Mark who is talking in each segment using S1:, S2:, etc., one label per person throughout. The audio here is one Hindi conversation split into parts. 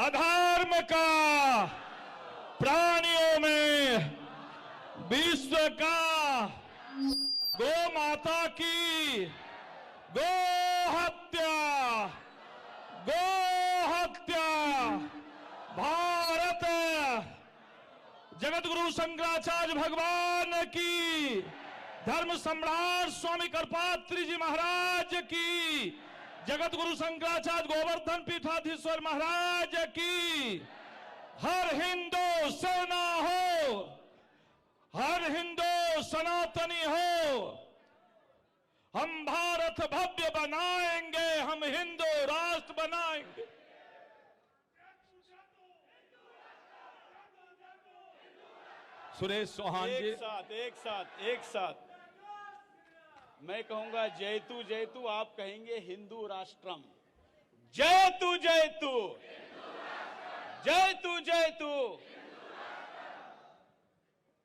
S1: अधर्म का प्राणियों में विश्व का गो माता की गो हत्या भारत जगत गुरु शंकराचार्य भगवान की, धर्म सम्राट स्वामी करपात्री जी महाराज की, जगत गुरु शंकराचार्य गोवर्धन पीठाधीश्वर महाराज की। हर हिंदू सेना हो, हर हिंदू सनातनी हो, हम भारत भव्य बनाएंगे, हम हिंदू राष्ट्र बनाएंगे। सुरेश चौहान जी,
S2: एक साथ मैं कहूंगा जयतु जयतु, आप कहेंगे हिंदू राष्ट्रम। जयतु जयतु, जयतु जयतु।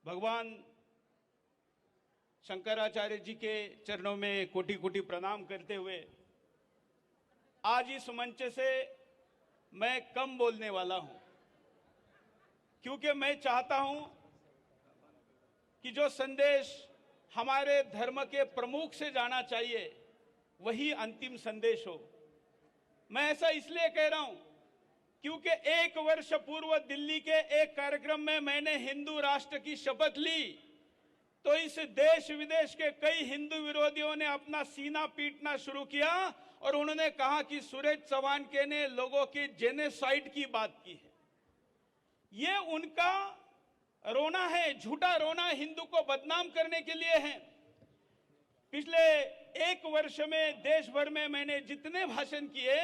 S2: भगवान शंकराचार्य जी के चरणों में कोटि कोटि प्रणाम करते हुए आज इस मंच से मैं कम बोलने वाला हूं, क्योंकि मैं चाहता हूं कि जो संदेश हमारे धर्म के प्रमुख से जाना चाहिए वही अंतिम संदेश हो। मैं ऐसा इसलिए कह रहा हूं क्योंकि 1 वर्ष पूर्व दिल्ली के एक कार्यक्रम में मैंने हिंदू राष्ट्र की शपथ ली, तो इस देश विदेश के कई हिंदू विरोधियों ने अपना सीना पीटना शुरू किया और उन्होंने कहा कि सुरेश चौहान के ने लोगों के जेनोसाइड की बात की है। ये उनका रोना है, झूठा रोना हिंदू को बदनाम करने के लिए है। पिछले 1 वर्ष में देश भर में मैंने जितने भाषण किए,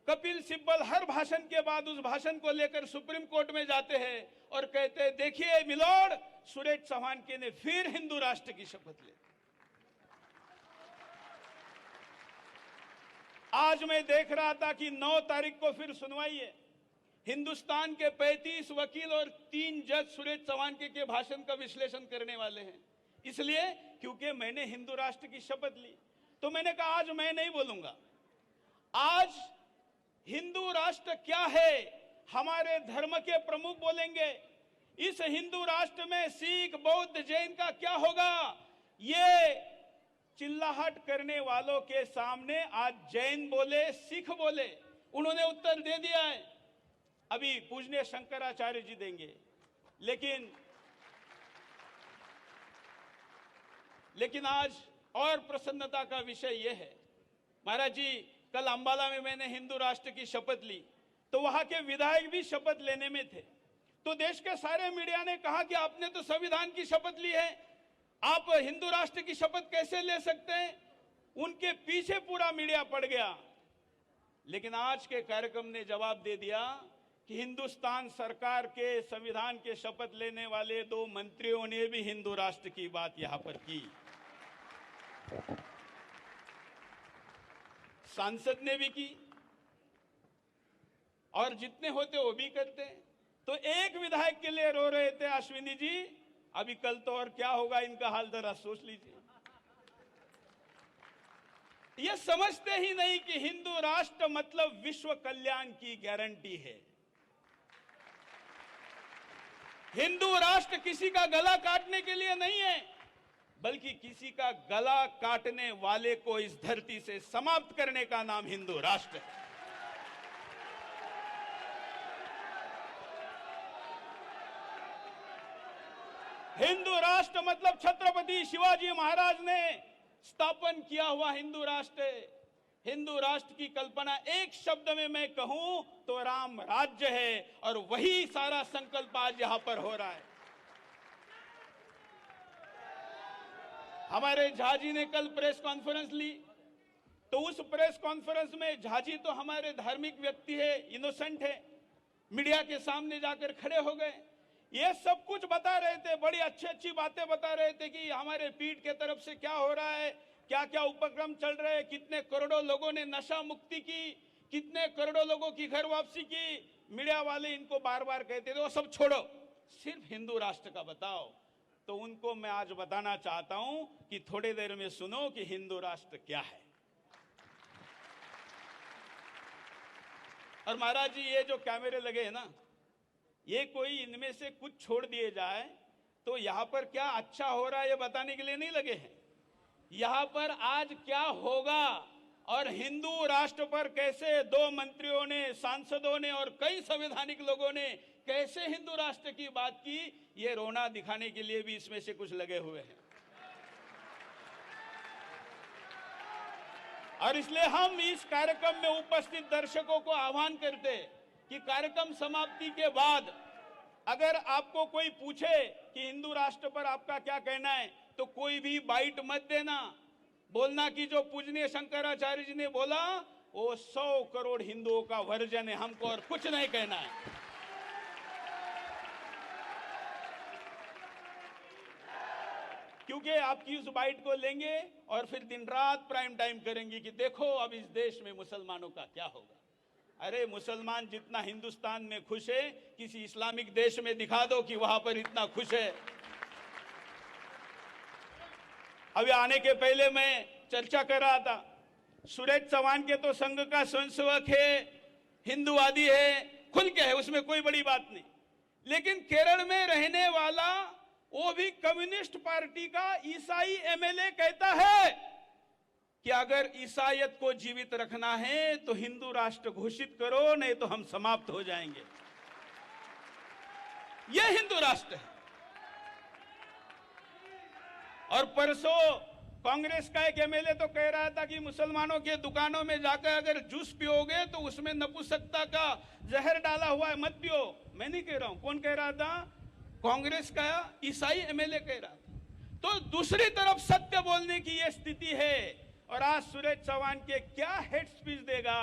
S2: कपिल सिब्बल हर भाषण के बाद उस भाषण को लेकर सुप्रीम कोर्ट में जाते हैं और कहते हैं देखिए मिलोड, सुरेश चौहान के ने फिर हिंदू राष्ट्र की शपथ ली। आज मैं देख रहा था कि 9 तारीख को फिर सुनवाई है। हिंदुस्तान के 35 वकील और 3 जज सुरेश चौहान के भाषण का विश्लेषण करने वाले हैं, इसलिए क्योंकि मैंने हिंदू राष्ट्र की शपथ ली। तो मैंने कहा आज मैं नहीं बोलूंगा, आज हिंदू राष्ट्र क्या है हमारे धर्म के प्रमुख बोलेंगे। इस हिंदू राष्ट्र में सिख, बौद्ध, जैन का क्या होगा, ये चिल्लाहट करने वालों के सामने आज जैन बोले, सिख बोले, उन्होंने उत्तर दे दिया है। अभी पूजनीय शंकराचार्य जी देंगे, लेकिन आज और प्रसन्नता का विषय यह है, महाराज जी कल अंबाला में मैंने हिंदू राष्ट्र की शपथ ली, तो वहां के विधायक भी शपथ लेने में थे। तो देश के सारे मीडिया ने कहा कि आपने तो संविधान की शपथ ली है, आप हिंदू राष्ट्र की शपथ कैसे ले सकते हैं। उनके पीछे पूरा मीडिया पड़ गया, लेकिन आज के कार्यक्रम ने जवाब दे दिया कि हिंदुस्तान सरकार के संविधान के शपथ लेने वाले 2 मंत्रियों ने भी हिंदू राष्ट्र की बात यहां पर की, सांसद ने भी की, और जितने होते वो भी करते। तो एक विधायक के लिए रो रहे थे अश्विनी जी, अभी कल तो और क्या होगा इनका हाल जरा सोच लीजिए। ये समझते ही नहीं कि हिंदू राष्ट्र मतलब विश्व कल्याण की गारंटी है। हिंदू राष्ट्र किसी का गला काटने के लिए नहीं है, बल्कि किसी का गला काटने वाले को इस धरती से समाप्त करने का नाम हिंदू राष्ट्र है। हिंदू राष्ट्र मतलब छत्रपति शिवाजी महाराज ने स्थापन किया हुआ हिंदू राष्ट्र है। हिंदू राष्ट्र की कल्पना एक शब्द में मैं कहूं तो राम राज्य है, और वही सारा संकल्प आज यहां पर हो रहा है। हमारे झाजी ने कल प्रेस कॉन्फ्रेंस ली, तो उस प्रेस कॉन्फ्रेंस में झाजी तो हमारे धार्मिक व्यक्ति है, इनोसेंट है, मीडिया के सामने जाकर खड़े हो गए। ये सब कुछ बता रहे थे, बड़ी अच्छी अच्छी बातें बता रहे थे कि हमारे पीठ के तरफ से क्या हो रहा है, क्या क्या उपक्रम चल रहे हैं, कितने करोड़ों लोगों ने नशा मुक्ति की, कितने करोड़ों लोगों की घर वापसी की। मीडिया वाले इनको बार बार कहते थे वो सब छोड़ो, सिर्फ हिंदू राष्ट्र का बताओ। तो उनको मैं आज बताना चाहता हूं कि थोड़ी देर में सुनो कि हिंदू राष्ट्र क्या है। और महाराज जी ये जो कैमरे लगे हैं ना, ये कोई इनमें से कुछ छोड़ दिए जाए तो यहाँ पर क्या अच्छा हो रहा है ये बताने के लिए नहीं लगे हैं। यहाँ पर आज क्या होगा और हिंदू राष्ट्र पर कैसे दो मंत्रियों ने, सांसदों ने और कई संवैधानिक लोगों ने कैसे हिंदू राष्ट्र की बात की, ये रोना दिखाने के लिए भी इसमें से कुछ लगे हुए हैं। और इसलिए हम इस कार्यक्रम में उपस्थित दर्शकों को आह्वान करते कि कार्यक्रम समाप्ति के बाद अगर आपको कोई पूछे कि हिंदू राष्ट्र पर आपका क्या कहना है, तो कोई भी बाइट मत देना। बोलना कि जो पूजनीय शंकराचार्य जी ने बोला वो 100 करोड़ हिंदुओं का वर्जन है, हमको और कुछ नहीं कहना है। क्योंकि आपकी उस बाइट को लेंगे और फिर दिन रात प्राइम टाइम करेंगे कि देखो अब इस देश में मुसलमानों का क्या होगा। अरे मुसलमान जितना हिंदुस्तान में खुश है, किसी इस्लामिक देश में दिखा दो कि वहां पर इतना खुश है। अभी आने के पहले मैं चर्चा कर रहा था, सुरेश चौहान के तो संघ का स्वयंसेवक है, हिंदूवादी है, खुल के है, उसमें कोई बड़ी बात नहीं। लेकिन केरल में रहने वाला वो भी कम्युनिस्ट पार्टी का ईसाई एमएलए कहता है कि अगर ईसाईयत को जीवित रखना है तो हिंदू राष्ट्र घोषित करो, नहीं तो हम समाप्त हो जाएंगे। यह हिंदू राष्ट्र है। और परसों कांग्रेस का एक एमएलए तो कह रहा था कि मुसलमानों के दुकानों में जाकर अगर जूस पियोगे तो उसमें नपुंसकता का जहर डाला हुआ है, मत पियो। मैं नहीं कह रहा हूं, कौन कह रहा था? कांग्रेस का ईसाई एमएलए कह रहा था। तो दूसरी तरफ सत्य बोलने की यह स्थिति है। और आज सुरेश चौहान के क्या हेड स्पीच देगा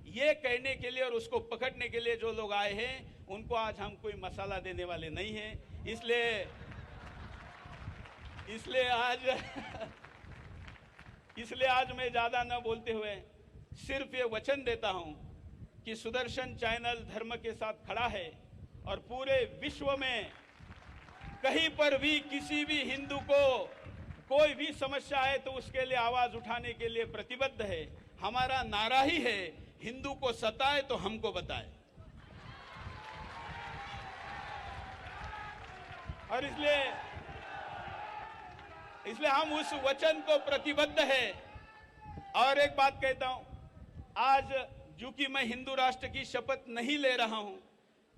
S2: ये कहने के लिए और उसको पकड़ने के लिए जो लोग आए हैं, उनको आज हम कोई मसाला देने वाले नहीं हैं। इसलिए आज मैं ज्यादा न बोलते हुए सिर्फ ये वचन देता हूं कि सुदर्शन चैनल धर्म के साथ खड़ा है और पूरे विश्व में कहीं पर भी किसी भी हिंदू को कोई भी समस्या है तो उसके लिए आवाज उठाने के लिए प्रतिबद्ध है। हमारा नारा ही है, हिंदू को सताए तो हमको बताए। और इसलिए हम उस वचन को प्रतिबद्ध है। और एक बात कहता हूं, आज चूंकि मैं हिंदू राष्ट्र की शपथ नहीं ले रहा हूं,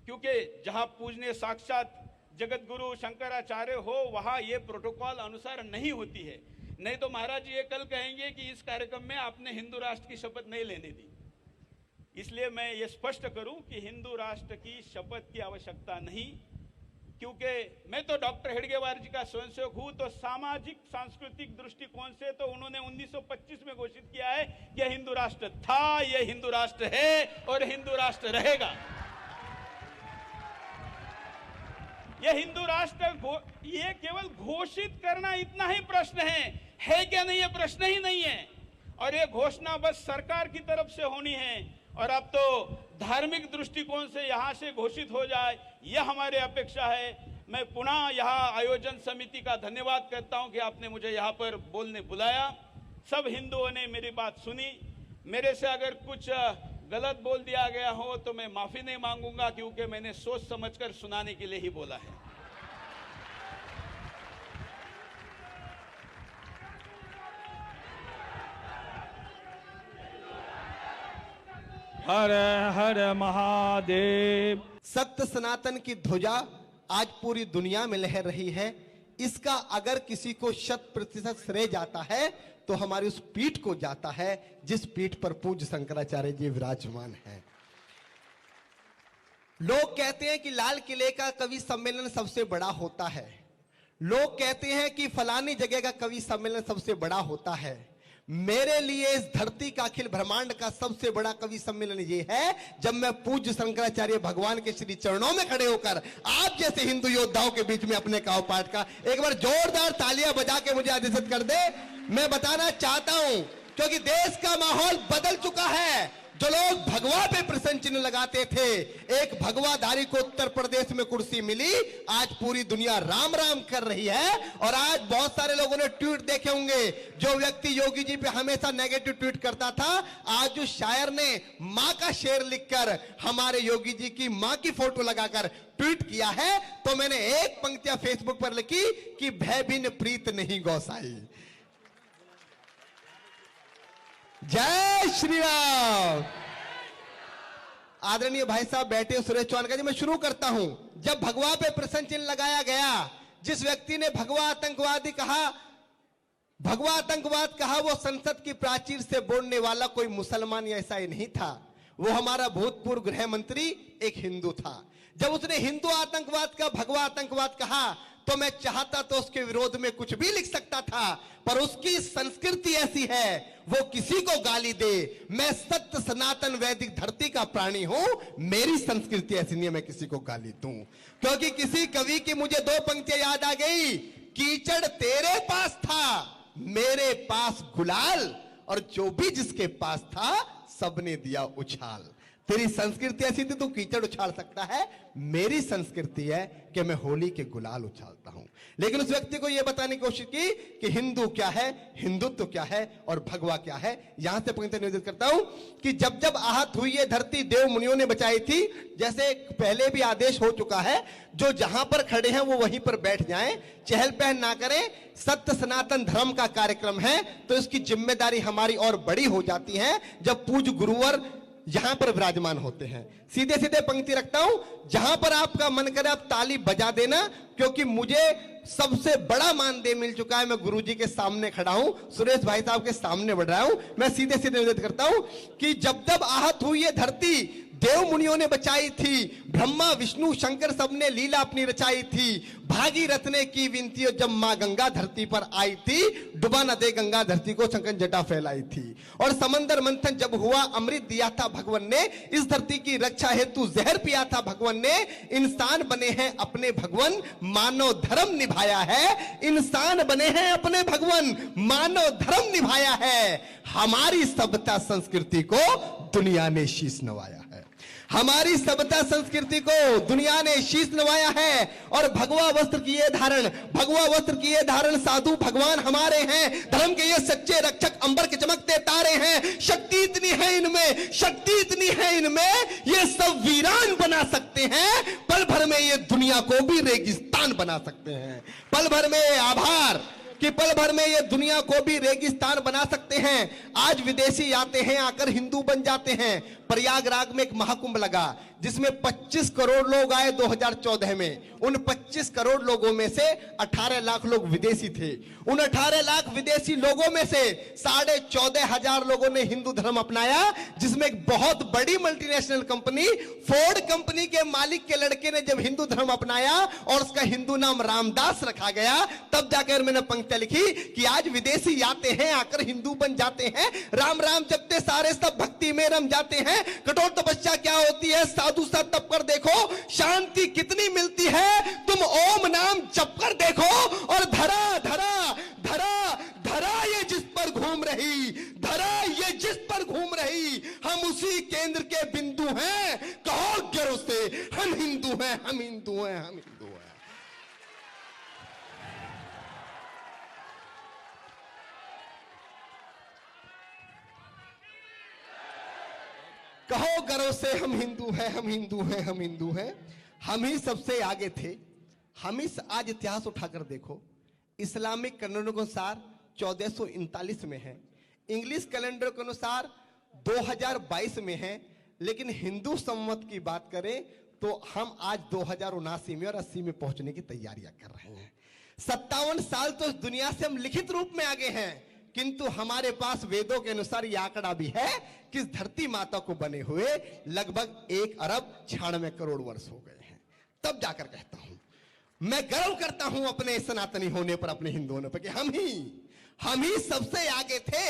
S2: क्योंकि जहां पूजनीय साक्षात जगत गुरु शंकराचार्य हो वहां ये प्रोटोकॉल अनुसार नहीं होती है। नहीं तो महाराज जी ये कल कहेंगे कि इस कार्यक्रम में आपने हिंदू राष्ट्र की शपथ नहीं लेने दी। इसलिए मैं ये स्पष्ट करूं कि हिंदू राष्ट्र की शपथ की आवश्यकता नहीं, क्योंकि मैं तो डॉक्टर हेडगेवार जी का स्वयंसेवक हूं। तो सामाजिक सांस्कृतिक दृष्टिकोण से तो उन्होंने 1925 में घोषित किया है कि यह हिंदू राष्ट्र था, यह हिंदू राष्ट्र है और हिंदू राष्ट्र रहेगा। यह हिंदू राष्ट्र ये केवल घोषित करना इतना ही प्रश्न है क्या नहीं, ये प्रश्न ही नहीं है। और ये घोषणा बस सरकार की तरफ से होनी है और अब तो धार्मिक दृष्टिकोण से यहाँ से घोषित हो जाए, यह हमारी अपेक्षा है। मैं पुनः यहाँ आयोजन समिति का धन्यवाद करता हूँ कि आपने मुझे यहाँ पर बोलने बुलाया। सब हिंदुओं ने मेरी बात सुनी। मेरे से अगर कुछ गलत बोल दिया गया हो तो मैं माफी नहीं मांगूंगा, क्योंकि मैंने सोच समझकर सुनाने के लिए ही बोला है।
S1: हर हर महादेव।
S3: सत्य सनातन की ध्वजा आज पूरी दुनिया में लहर रही है। इसका अगर किसी को 100% श्रेय जाता है तो हमारी उस पीठ को जाता है जिस पीठ पर पूज्य शंकराचार्य जी विराजमान हैं। लोग कहते हैं कि लाल किले का कवि सम्मेलन सबसे बड़ा होता है। लोग कहते हैं कि फलानी जगह का कवि सम्मेलन सबसे बड़ा होता है। मेरे लिए इस धरती का अखिल ब्रह्मांड का सबसे बड़ा कवि सम्मेलन ये है जब मैं पूज्य शंकराचार्य भगवान के श्री चरणों में खड़े होकर आप जैसे हिंदू योद्धाओं के बीच में अपने काव पाठ का एक बार जोरदार तालियां बजा के मुझे आदेशित कर दे। मैं बताना चाहता हूं, क्योंकि देश का माहौल बदल चुका है। जो लोग भगवा पे प्रश्न चिन्ह लगाते थे, एक भगवाधारी को उत्तर प्रदेश में कुर्सी मिली, आज पूरी दुनिया राम राम कर रही है। और आज बहुत सारे लोगों ने ट्वीट देखे होंगे, जो व्यक्ति योगी जी पे हमेशा नेगेटिव ट्वीट करता था, आज उस शायर ने मां का शेर लिखकर हमारे योगी जी की मां की फोटो लगाकर ट्वीट किया है। तो मैंने एक पंक्तियां फेसबुक पर लिखी कि भय बिन प्रीत नहीं गौसाई। जय श्री राम। आदरणीय भाई साहब बैठे सुरेश चौहान का जी, मैं शुरू करता हूं। जब भगवा पे प्रश्न चिन्ह लगाया गया, जिस व्यक्ति ने भगवा आतंकवादी कहा, भगवा आतंकवाद कहा, वो संसद की प्राचीर से बोलने वाला कोई मुसलमान या ईसाई नहीं था, वो हमारा भूतपूर्व गृह मंत्री एक हिंदू था। जब उसने हिंदू आतंकवाद का भगवा आतंकवाद कहा, तो मैं चाहता तो उसके विरोध में कुछ भी लिख सकता था, पर उसकी संस्कृति ऐसी है, वो किसी को गाली दे। मैं सत्य सनातन वैदिक धरती का प्राणी हूं, मेरी संस्कृति ऐसी नहीं है मैं किसी को गाली दूं। क्योंकि किसी कवि की मुझे दो पंक्तियां याद आ गई, कीचड़ तेरे पास था, मेरे पास गुलाल, और जो भी जिसके पास था सबने दिया उछाल। तेरी संस्कृति ऐसी थी, तू कीचड़ उछाल सकता है, मेरी संस्कृति है कि मैं होली के गुलाल उछालता हूं। लेकिन उस व्यक्ति को यह बताने की कोशिश की कि हिंदू क्या है, हिंदुत्व क्या है और भगवा क्या है। यहां से पंक्ति निवेदित करता हूं कि जब जब आहत हुई ये धरती देव मुनियों ने बचाई थी, जैसे पहले भी आदेश हो चुका है, जो जहां पर खड़े हैं वो वहीं पर बैठ जाएं, चहल पहल ना करें। सत्य सनातन धर्म का कार्यक्रम है, तो इसकी जिम्मेदारी हमारी और बड़ी हो जाती है जब पूज्य गुरुवर यहां पर विराजमान होते हैं। सीधे सीधे पंक्ति रखता हूं, जहां पर आपका मन करे आप ताली बजा देना, क्योंकि मुझे सबसे बड़ा मानदेय मिल चुका है। मैं गुरुजी के सामने खड़ा हूं, सुरेश भाई साहब के सामने बढ़ रहा हूं। मैं सीधे सीधे निवेदन करता हूं कि जब जब आहत हुई ये धरती देव मुनियों ने बचाई थी, ब्रह्मा विष्णु शंकर सबने लीला अपनी रचाई थी। भागीरथ ने की विनती जब मां गंगा धरती पर आई थी, डुबा न दे गंगा धरती को संकन जटा फैलाई थी। और समंदर मंथन जब हुआ, अमृत दिया था भगवान ने, इस धरती की रक्षा हेतु जहर पिया था भगवान ने। इंसान बने हैं अपने भगवान, मानव धर्म निभाया है। इंसान बने हैं अपने भगवान, मानव धर्म निभाया है। हमारी सभ्यता संस्कृति को दुनिया ने शीश नवाया है, हमारी सभ्यता संस्कृति को दुनिया ने शीश नवाया है। और भगवा वस्त्र की ये धारण, भगवा वस्त्र की ये धारण साधु भगवान हमारे हैं। धर्म के ये सच्चे रक्षक अंबर के चमकते तारे हैं। शक्ति इतनी है इनमें, शक्ति इतनी है इनमें, ये सब वीरान बना सकते हैं। पल भर में ये दुनिया को भी रेगिस्तान बना सकते हैं। पल भर में आभार कि पल भर में ये दुनिया को भी रेगिस्तान बना सकते हैं। आज विदेशी आते हैं, आकर हिंदू बन जाते हैं। प्रयागराज में एक महाकुंभ लगा, जिसमें 25 करोड़ लोग आए 2014 में। उन 25 करोड़ लोगों में से 18 लाख लोग विदेशी थे। उन 18 लाख विदेशी लोगों में से 14,500 लोगों ने हिंदू धर्म अपनाया, जिसमें एक बहुत बड़ी मल्टीनेशनल कंपनी फोर्ड कंपनी के मालिक के लड़के ने जब हिंदू धर्म अपनाया और उसका हिंदू नाम रामदास रखा गया, तब जाकर मैंने पंक्तियां लिखी कि आज विदेशी आते हैं, आकर हिंदू बन जाते हैं। राम राम जपते सारे सब भक्ति में रम जाते हैं। कठोर तपस्या क्या होती है, साधु सा तप कर देखो, शांति कितनी मिलती है। तुम ओम नाम जप कर देखो, और धरा धरा धरा धरा ये जिस पर घूम रही, धरा ये जिस पर घूम रही, हम उसी केंद्र के बिंदु हैं। कहो गर्व से, हम हिंदू हैं, हम हिंदू हैं, हम हिंदू हैं। कहो गर्व से, हम हिंदू हैं, हम हिंदू हैं, हम हिंदू हैं। हम ही सबसे आगे थे। हम ही आज इतिहास उठाकर देखो, इस्लामिक कैलेंडर के अनुसार 1439 में है, इंग्लिश कैलेंडर के अनुसार 2022 में है, लेकिन हिंदू संवत की बात करें तो हम आज 2079 में और 80 में पहुंचने की तैयारियां कर रहे हैं। 57 साल तो इस दुनिया से हम लिखित रूप में आगे हैं, किंतु हमारे पास वेदों के अनुसार यह आंकड़ा भी है कि इस धरती माता को बने हुए लगभग 1 अरब 96 करोड़ वर्ष हो गए हैं। तब जाकर कहता हूं, मैं गर्व करता हूं अपने सनातनी होने पर, अपने हिंदू होने पर, कि हम ही सबसे आगे थे।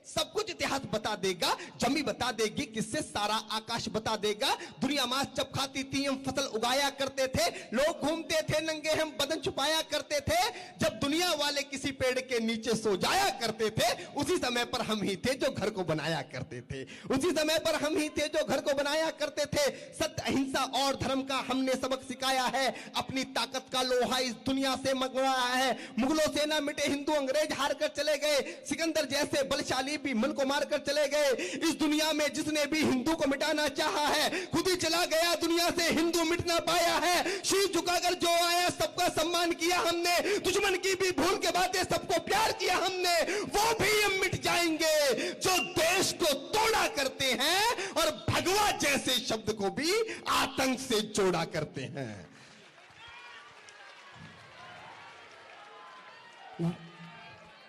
S3: सब कुछ इतिहास बता देगा। जमी बता देगी किससे सारा आकाश बता देगा। दुनिया मांस जब खाती थी हम फसल उगाया करते थे, लोग घूमते थे नंगे हम बदन छुपाया करते थे। जब दुनिया वाले किसी पेड़ के नीचे सो जाया करते थे, उसी समय पर हम ही थे जो घर को बनाया करते थे। उसी समय पर हम ही थे जो घर को बनाया करते थे। सत्य, अहिंसा और धर्म का हमने सबक सिखाया है। अपनी ताकत का लोहा इस दुनिया से मंगवाया है। मुगलों से ना मिटे हिंदू, अंग्रेज हार कर चले गए। सिकंदर जैसे बलशाली भी मन को मार कर चले गए। इस दुनिया में जिसने भी हिंदू को मिटाना चाहा है, खुद ही चला गया दुनिया से, हिंदू मिट ना पाया है। शीश झुकाकर जो आया सबका सम्मान किया हमने। दुश्मन की भी भूल के बातें सबको प्यार किया हमने। वो भी हम मिट जाएंगे जो देश को तोड़ा करते हैं और भगवा जैसे शब्द को भी आतंक से जोड़ा करते हैं।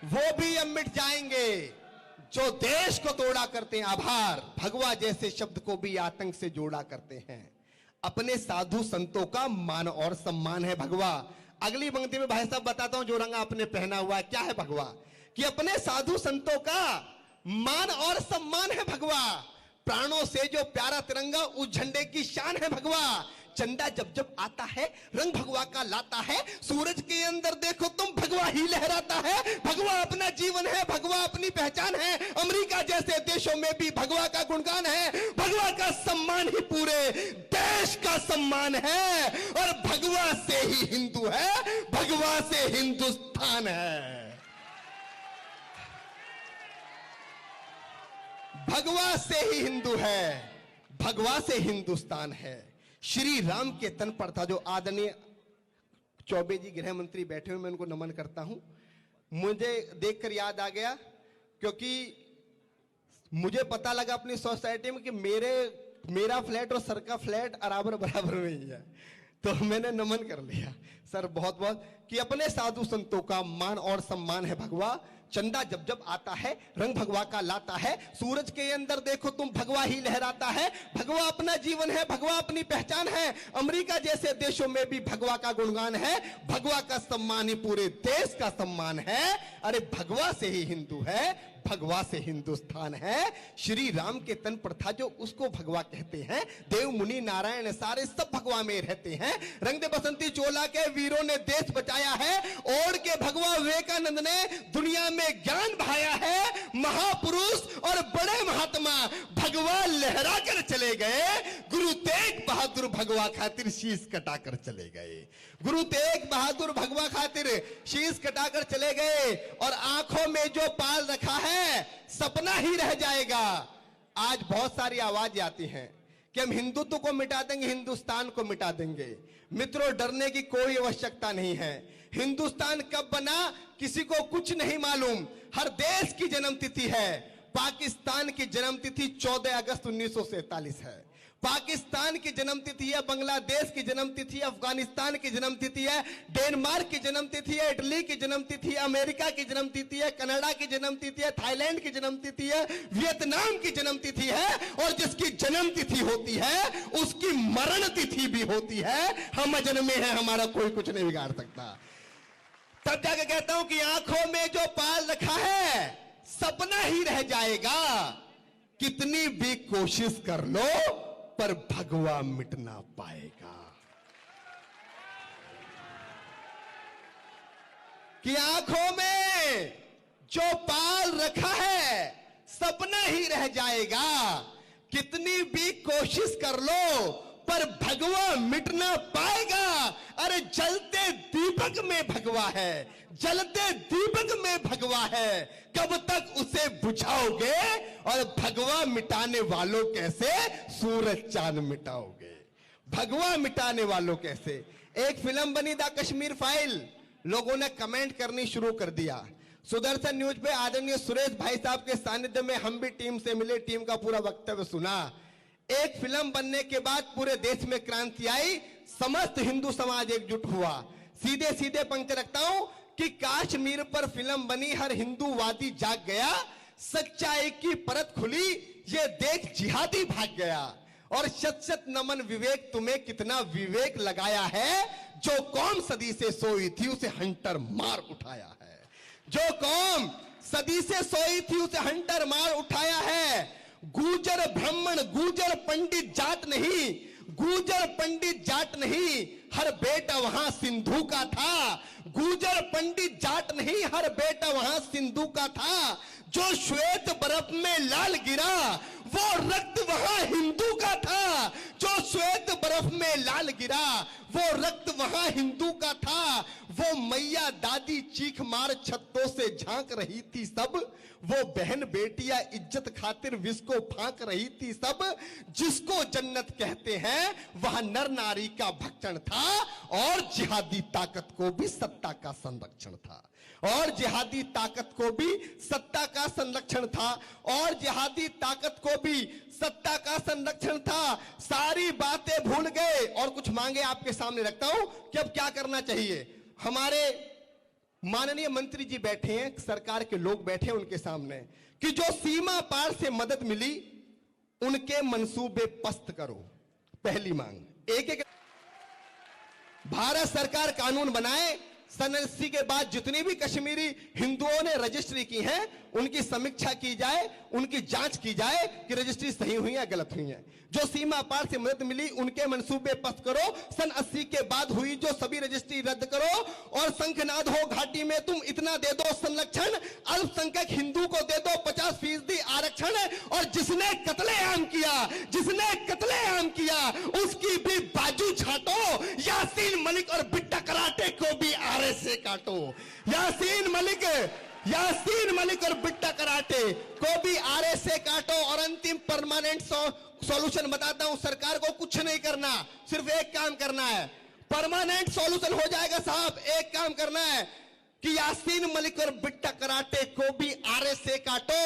S3: वो भी हम मिट जाएंगे जो देश को तोड़ा करते हैं। आभार, भगवा जैसे शब्द को भी आतंक से जोड़ा करते हैं। अपने साधु संतों का मान और सम्मान है भगवा। अगली पंक्ति में भाई साहब बताता हूं जो रंग आपने पहना हुआ है क्या है भगवा, कि अपने साधु संतों का मान और सम्मान है भगवा। प्राणों से जो प्यारा तिरंगा उस झंडे की शान है भगवा। झंडा जब जब आता है रंग भगवा का लाता है। सूरज के अंदर देखो तुम भगवा ही लहराता है। भगवा अपना जीवन है, भगवा अपनी पहचान है। अमेरिका जैसे देशों में भी भगवा का गुणगान है। भगवा का सम्मान ही पूरे देश का सम्मान है। और भगवा से ही हिंदू है, भगवा से हिंदुस्तान है। भगवा से ही हिंदू है, भगवा से हिंदुस्तान है। श्री राम के तन पर था, जो आदरणीय चौबे जी गृह मंत्री बैठे हुए, मैं उनको नमन करता हूं। मुझे देखकर याद आ गया, क्योंकि मुझे पता लगा अपनी सोसाइटी में कि मेरा फ्लैट और सर का फ्लैट बराबर में ही है, तो मैंने नमन कर लिया सर बहुत बहुत। कि अपने साधु संतों का मान और सम्मान है भगवा। चंदा जब जब आता है रंग भगवा का लाता है। सूरज के अंदर देखो तुम भगवा ही लहराता है। भगवा अपना जीवन है, भगवा अपनी पहचान है। अमेरिका जैसे देशों में भी भगवा का गुणगान है। भगवा का सम्मान ही पूरे देश का सम्मान है। अरे भगवा से ही हिंदू है, भगवा से हिंदुस्तान है। श्री राम के तन पर था जो उसको भगवा कहते हैं। देव मुनि नारायण सारे सब भगवा में रहते हैं। रंग दे बसंती चोला के वीरों ने देश बचाया है। ओढ़ के भगवा विवेकानंद ने दुनिया में ज्ञान बहाया है। महापुरुष और बड़े महात्मा भगवा लहरा कर चले गए। गुरु तेग बहादुर भगवा खातिर शीश कटाकर चले गए। गुरु तेग बहादुर भगवा खातिर शीश कटाकर चले गए। और आंखों में जो पाल रखा है सपना ही रह जाएगा। आज बहुत सारी आवाजें आती हैं कि हम हिंदुत्व को मिटा देंगे, हिंदुस्तान को मिटा देंगे। मित्रों, डरने की कोई आवश्यकता नहीं है। हिंदुस्तान कब बना किसी को कुछ नहीं मालूम। हर देश की जन्म तिथि है। पाकिस्तान की जन्म तिथि 14 अगस्त 1947 है। पाकिस्तान की जन्म तिथि है, बांग्लादेश की जन्म तिथि है, अफगानिस्तान की जन्म तिथि है, डेनमार्क की जन्म तिथि है, इटली की जन्म तिथि है, अमेरिका की जन्म तिथि है, कनाडा की जन्म तिथि है, थाईलैंड की जन्म तिथि है, वियतनाम की जन्म तिथि है। और जिसकी जन्म तिथि होती है उसकी मरण तिथि भी होती है। हम जन्मे हैं, हमारा कोई कुछ नहीं बिगाड़ सकता। तब जाके कहता हूं कि आंखों में जो पाल रखा है सपना ही रह जाएगा। कितनी भी कोशिश कर लो पर भगवा मिट ना पाएगा। कि आंखों में जो पाल रखा है सपना ही रह जाएगा। कितनी भी कोशिश कर लो पर भगवा मिट ना पाएगा। अरे जलते दीपक में भगवा है, जलते दीपक में भगवा है। कब तक उसे बुझाओगे? और भगवा मिटाने वालों कैसे सूरज चांद मिटाओगे? भगवा मिटाने वालों कैसे? एक फिल्म बनी द कश्मीर फाइल, लोगों ने कमेंट करनी शुरू कर दिया। सुदर्शन न्यूज पे आदरणीय सुरेश भाई साहब के सानिध्य में हम भी टीम से मिले, टीम का पूरा वक्तव्य सुना। एक फिल्म बनने के बाद पूरे देश में क्रांति आई, समस्त हिंदू समाज एकजुट हुआ। सीधे सीधे पंक्ति रखता हूं कि कश्मीर पर फिल्म बनी, हर हिंदूवादी जाग गया, सच्चाई की परत खुली, ये देख जिहादी भाग गया। और शत शत नमन विवेक, तुम्हें कितना विवेक लगाया है। जो कौम सदी से सोई थी उसे हंटर मार उठाया है। जो कौम सदी से सोई थी उसे हंटर मार उठाया है। गुर्जर ब्राह्मण गुर्जर पंडित जाट नहीं, गुर्जर पंडित जाट नहीं, हर बेटा वहां सिंधु का था। गुर्जर पंडित जाट नहीं, हर बेटा वहां सिंधु का था। जो श्वेत बर्फ में लाल गिरा वो रक्त वहां हिंदू का था। जो श्वेत बर्फ में लाल गिरा वो रक्त वहां हिंदू का था। वो मैया दादी चीख मार छत्तों से झांक रही थी सब। वो बहन बेटियां इज्जत खातिर विष को फांक रही थी सब। जिसको जन्नत कहते हैं वह नर नारी का भक्षण था, और जिहादी ताकत को भी सत्ता का संरक्षण था। और जिहादी ताकत को भी सत्ता का संरक्षण था। और जिहादी ताकत को भी सत्ता का संरक्षण था। सारी बातें भूल गए और कुछ मांगे आपके सामने रखता हूं कि अब क्या करना चाहिए। हमारे माननीय मंत्री जी बैठे हैं, सरकार के लोग बैठे हैं उनके सामने, कि जो सीमा पार से मदद मिली उनके मंसूबे पस्त करो। पहली मांग। एक भारत सरकार कानून बनाए, सन 80 के बाद जितनी भी कश्मीरी हिंदुओं ने रजिस्ट्री की है उनकी समीक्षा की जाए, उनकी जांच की जाए कि रजिस्ट्री सही हुई है गलत हुई है। जो सीमा पार से मदद मिली उनके मंसूबे पस्त करो। सन 80 के बाद हुई जो सभी रजिस्ट्री रद्द करो। और शंखनाद हो घाटी में तुम इतना दे दो संरक्षण, अल्पसंख्यक हिंदू को दे दो 50% आरक्षण। और जिसने कत्लेआम किया, जिसने कत्लेआम किया उसकी भी बाजू छाटो। यासीन मलिक और बिट्टा कराटे को भी आरे से काटो। यासीन मलिक और बिट्टा कराटे को भी आरे से काटो। और अंतिम परमानेंट सॉल्यूशन बताता हूं, सरकार को कुछ नहीं करना, सिर्फ एक काम करना है। परमानेंट सॉल्यूशन हो जाएगा साहब। एक काम करना है कि यासीन मलिक और बिट्टा कराटे को भी आरे से काटो।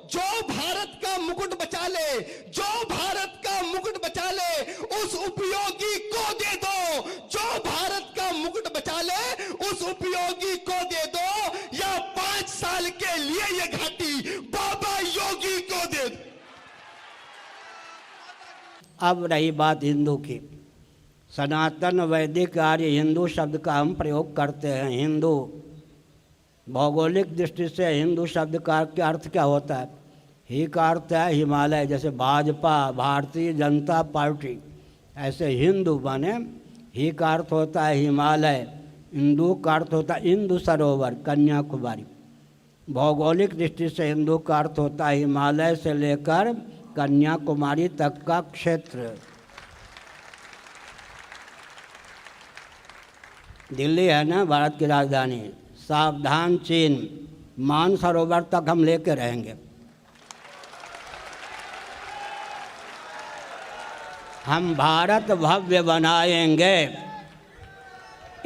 S3: जो भारत का मुकुट बचा ले, जो भारत का मुकुट बचा ले उस उपयोगी को दे दो। जो भारत का मुकुट बचा ले उस उपयोगी को दे दो, या 5 साल के लिए ये घाटी बाबा योगी को दे दो।
S4: अब रही बात हिंदू की। सनातन वैदिक आर्य हिंदू शब्द का हम प्रयोग करते हैं। हिंदू भौगोलिक दृष्टि से हिंदू शब्द का अर्थ क्या होता है? ही का अर्थ है हिमालय, जैसे भाजपा भारतीय जनता पार्टी, ऐसे हिंदू माने ही का अर्थ होता है हिमालय, हिंदू का अर्थ होता है इंदु सरोवर कन्याकुमारी। भौगोलिक दृष्टि से हिंदू का अर्थ होता है हिमालय से लेकर कन्याकुमारी तक का क्षेत्र। दिल्ली है ना भारत की राजधानी, सावधान चीन, मानसरोवर तक हम लेके रहेंगे। हम भारत भव्य बनाएंगे।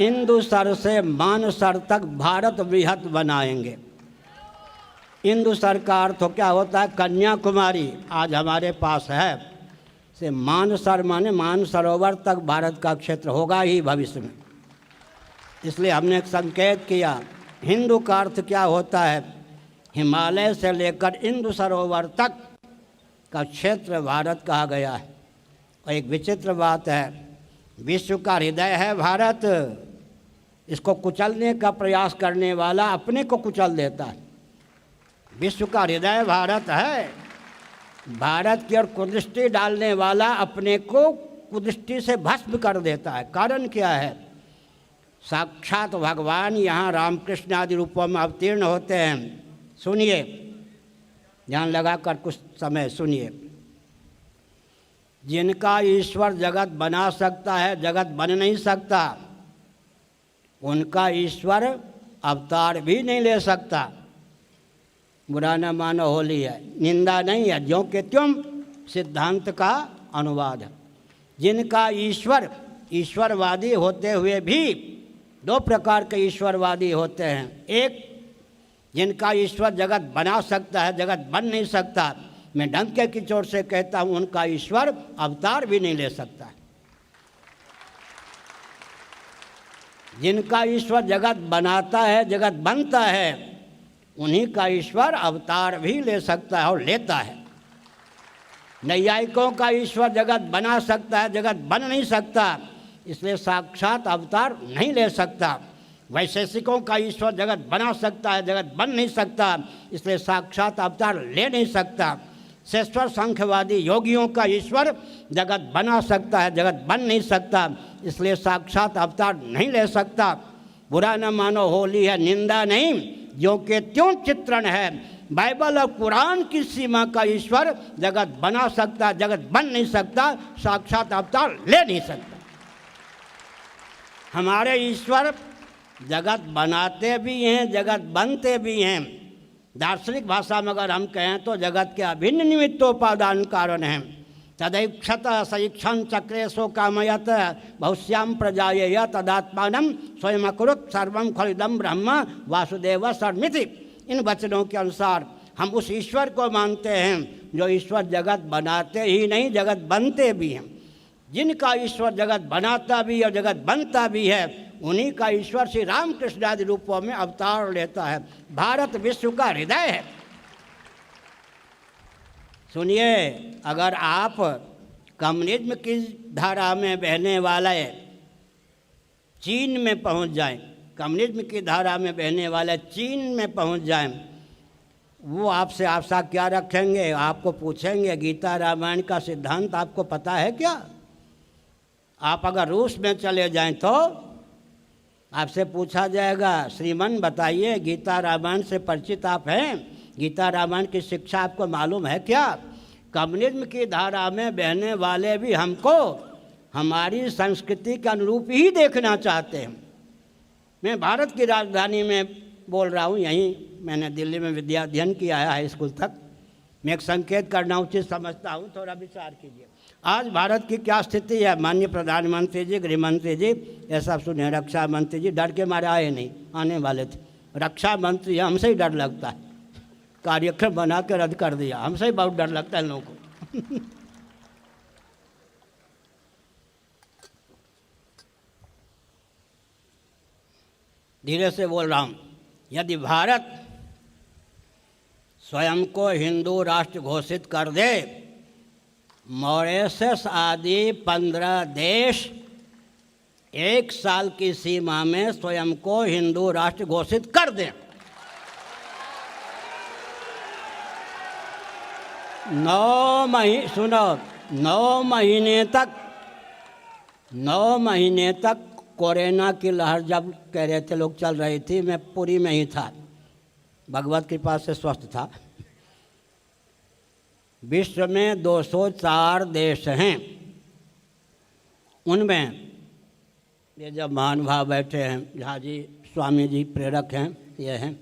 S4: इंदुसर से मानसर तक भारत बृहत बनाएंगे। इंदुसर का अर्थ क्या होता है? कन्याकुमारी आज हमारे पास है, से मानसर माने मानसरोवर तक भारत का क्षेत्र होगा ही भविष्य में। इसलिए हमने एक संकेत किया। हिंदू का अर्थ क्या होता है? हिमालय से लेकर इंदु सरोवर तक का क्षेत्र भारत कहा गया है। और एक विचित्र बात है, विश्व का हृदय है भारत, इसको कुचलने का प्रयास करने वाला अपने को कुचल देता है। विश्व का हृदय भारत है, भारत की ओर कुदृष्टि डालने वाला अपने को कुदृष्टि से भस्म कर देता है। कारण क्या है? साक्षात भगवान यहाँ रामकृष्ण आदि रूपों में अवतीर्ण होते हैं। सुनिए, ध्यान लगाकर कुछ समय सुनिए। जिनका ईश्वर जगत बना सकता है, जगत बन नहीं सकता, उनका ईश्वर अवतार भी नहीं ले सकता। बुरा न मानो, होली है, निंदा नहीं है, ज्यों के त्यों सिद्धांत का अनुवाद है। जिनका ईश्वर ईश्वरवादी होते हुए भी 2 प्रकार के ईश्वरवादी होते हैं। एक, जिनका ईश्वर जगत बना सकता है, जगत बन नहीं सकता। मैं डंके की चोट से कहता हूँ, उनका ईश्वर अवतार भी नहीं ले सकता। जिनका ईश्वर जगत बनाता है, जगत बनता है, उन्हीं का ईश्वर अवतार भी ले सकता है और लेता है। नैयायिकों का ईश्वर जगत बना सकता है, जगत बन नहीं सकता, इसलिए साक्षात अवतार नहीं ले सकता। वैशेषिकों का ईश्वर जगत बना सकता है, जगत बन नहीं सकता, इसलिए साक्षात अवतार ले नहीं सकता। शेश्वर सांख्यवादी योगियों का ईश्वर जगत बना सकता है, जगत बन नहीं सकता, इसलिए साक्षात अवतार नहीं ले सकता। बुरा न मानो, होली है निंदा नहीं, जो कि त्यों चित्रण है। बाइबल और कुरान की सीमा का ईश्वर जगत बना सकता, जगत बन नहीं सकता, साक्षात अवतार ले नहीं सकता। हमारे ईश्वर जगत बनाते भी हैं, जगत बनते भी हैं। दार्शनिक भाषा में अगर हम कहें तो जगत के अभिन्न निमित्तोपादान कारण हैं। तदैक्षत सईक्षण चक्रेशो कामयत बहुश्याम प्रजायेय तदात्मानं स्वयं अकुरुत सर्वं खलिदं ब्रह्म वासुदेव सर्वमिति। इन वचनों के अनुसार हम उस ईश्वर को मानते हैं जो ईश्वर जगत बनाते ही नहीं, जगत बनते भी हैं। जिनका ईश्वर जगत बनाता भी और जगत बनता भी है, उन्हीं का ईश्वर श्री रामकृष्ण आदि रूपों में अवतार लेता है। भारत विश्व का हृदय है। सुनिए, अगर आप कम्युनिज्म की धारा में बहने वाले चीन में पहुंच जाएं, कम्युनिज्म की धारा में बहने वाले चीन में पहुंच जाएं, वो आपसे आशा क्या रखेंगे? आपको पूछेंगे गीता रामायण का सिद्धांत आपको पता है क्या? आप अगर रूस में चले जाएं तो आपसे पूछा जाएगा, श्रीमान बताइए गीता रामायण से परिचित आप हैं? गीता रामायण की शिक्षा आपको मालूम है क्या? कम्युनिज्म की धारा में बहने वाले भी हमको हमारी संस्कृति के अनुरूप ही देखना चाहते हैं। मैं भारत की राजधानी में बोल रहा हूँ, यहीं मैंने दिल्ली में विद्या अध्ययन किया है, हाई स्कूल तक। मैं एक संकेत करना उचित समझता हूँ, थोड़ा विचार कीजिए। आज भारत की क्या स्थिति है? माननीय प्रधानमंत्री जी, गृह मंत्री जी, ये सब सुने। रक्षा मंत्री जी डर के मारे आए नहीं, आने वाले थे। रक्षा मंत्री हमसे ही डर लगता है, कार्यक्रम बना के रद्द कर दिया। हमसे ही बहुत डर लगता है लोगों को। धीरे से बोल रहा हूँ। यदि भारत स्वयं को हिंदू राष्ट्र घोषित कर दे, मॉरिशस आदि 15 देश 1 साल की सीमा में स्वयं को हिंदू राष्ट्र घोषित कर दें, 9 महीने तक कोरोना की लहर जब कह रहे थे लोग चल रही थी, मैं पुरी में ही था, भगवत कृपा से स्वस्थ था। विश्व में 204 देश हैं, उनमें ये जब महानुभाव बैठे हैं, झा जी स्वामी जी प्रेरक हैं, ये हैं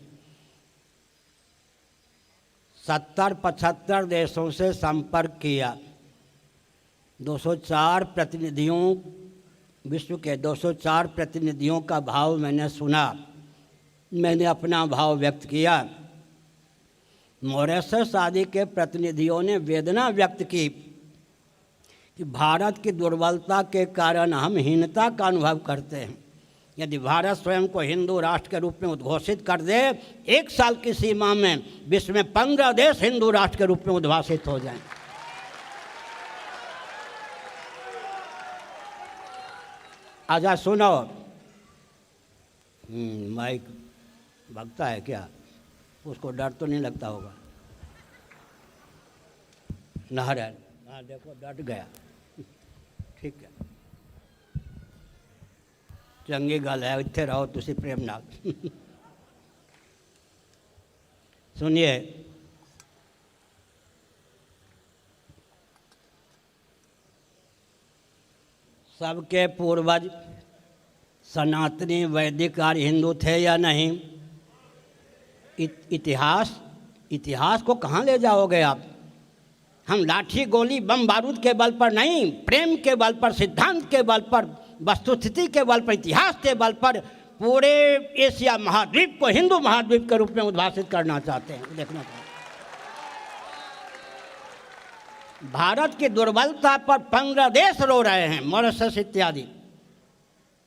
S4: 70-75 देशों से संपर्क किया। 204 प्रतिनिधियों, विश्व के 204 प्रतिनिधियों का भाव मैंने सुना, मैंने अपना भाव व्यक्त किया। मॉरिशस आदि के प्रतिनिधियों ने वेदना व्यक्त की कि भारत की दुर्बलता के कारण हम हीनता का अनुभव करते हैं। यदि भारत स्वयं को हिंदू राष्ट्र के रूप में उद्घोषित कर दे, 1 साल की सीमा में विश्व में 15 देश हिंदू राष्ट्र के रूप में उद्घोषित हो जाएं। आजा सुनो, माइक भगता है क्या? उसको डर तो नहीं लगता होगा। नारायण, हाँ देखो डट गया, ठीक है, चंगी गल है, इतने रहो तुसी प्रेम नाल। सुनिए, सबके पूर्वज सनातनी वैदिक आर्य हिंदू थे या नहीं? इतिहास को कहाँ ले जाओगे आप? हम लाठी गोली बम बारूद के बल पर नहीं, प्रेम के बल पर, सिद्धांत के बल पर, वस्तुस्थिति के बल पर, इतिहास के बल पर पूरे एशिया महाद्वीप को हिंदू महाद्वीप के रूप में उद्भाषित करना चाहते हैं। देखना चाहते हैं। भारत की दुर्बलता पर 15 देश रो रहे हैं, मॉरिशस इत्यादि।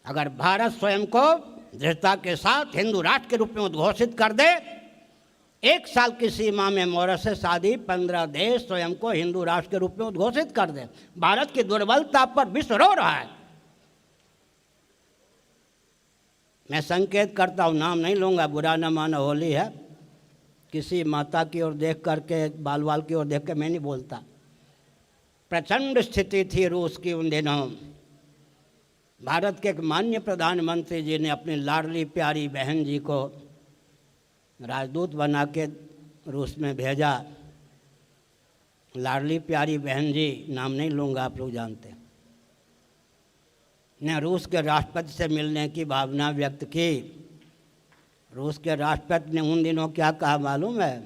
S4: अगर भारत स्वयं को दृढ़ता के साथ हिंदू राष्ट्र के रूप में उद्घोषित कर दे, 1 साल की सीमा में मॉरिशस आदि 15 देश स्वयं को हिंदू राष्ट्र के रूप में उद्घोषित कर दे, भारत की दुर्बलता पर विश्व रो रहा है। मैं संकेत करता हूँ, नाम नहीं लूँगा, बुरा न मानो, होली है। किसी माता की ओर देख करके, बाल बाल की ओर देख के मैं नहीं बोलता। प्रचंड स्थिति थी रूस की उन दिनों। भारत के एक माननीय प्रधानमंत्री जी ने अपनी लाडली प्यारी बहन जी को राजदूत बना के रूस में भेजा। लाडली प्यारी बहन जी, नाम नहीं लूँगा, आप लोग जानते हैं, ने रूस के राष्ट्रपति से मिलने की भावना व्यक्त की। रूस के राष्ट्रपति ने उन दिनों क्या कहा मालूम है?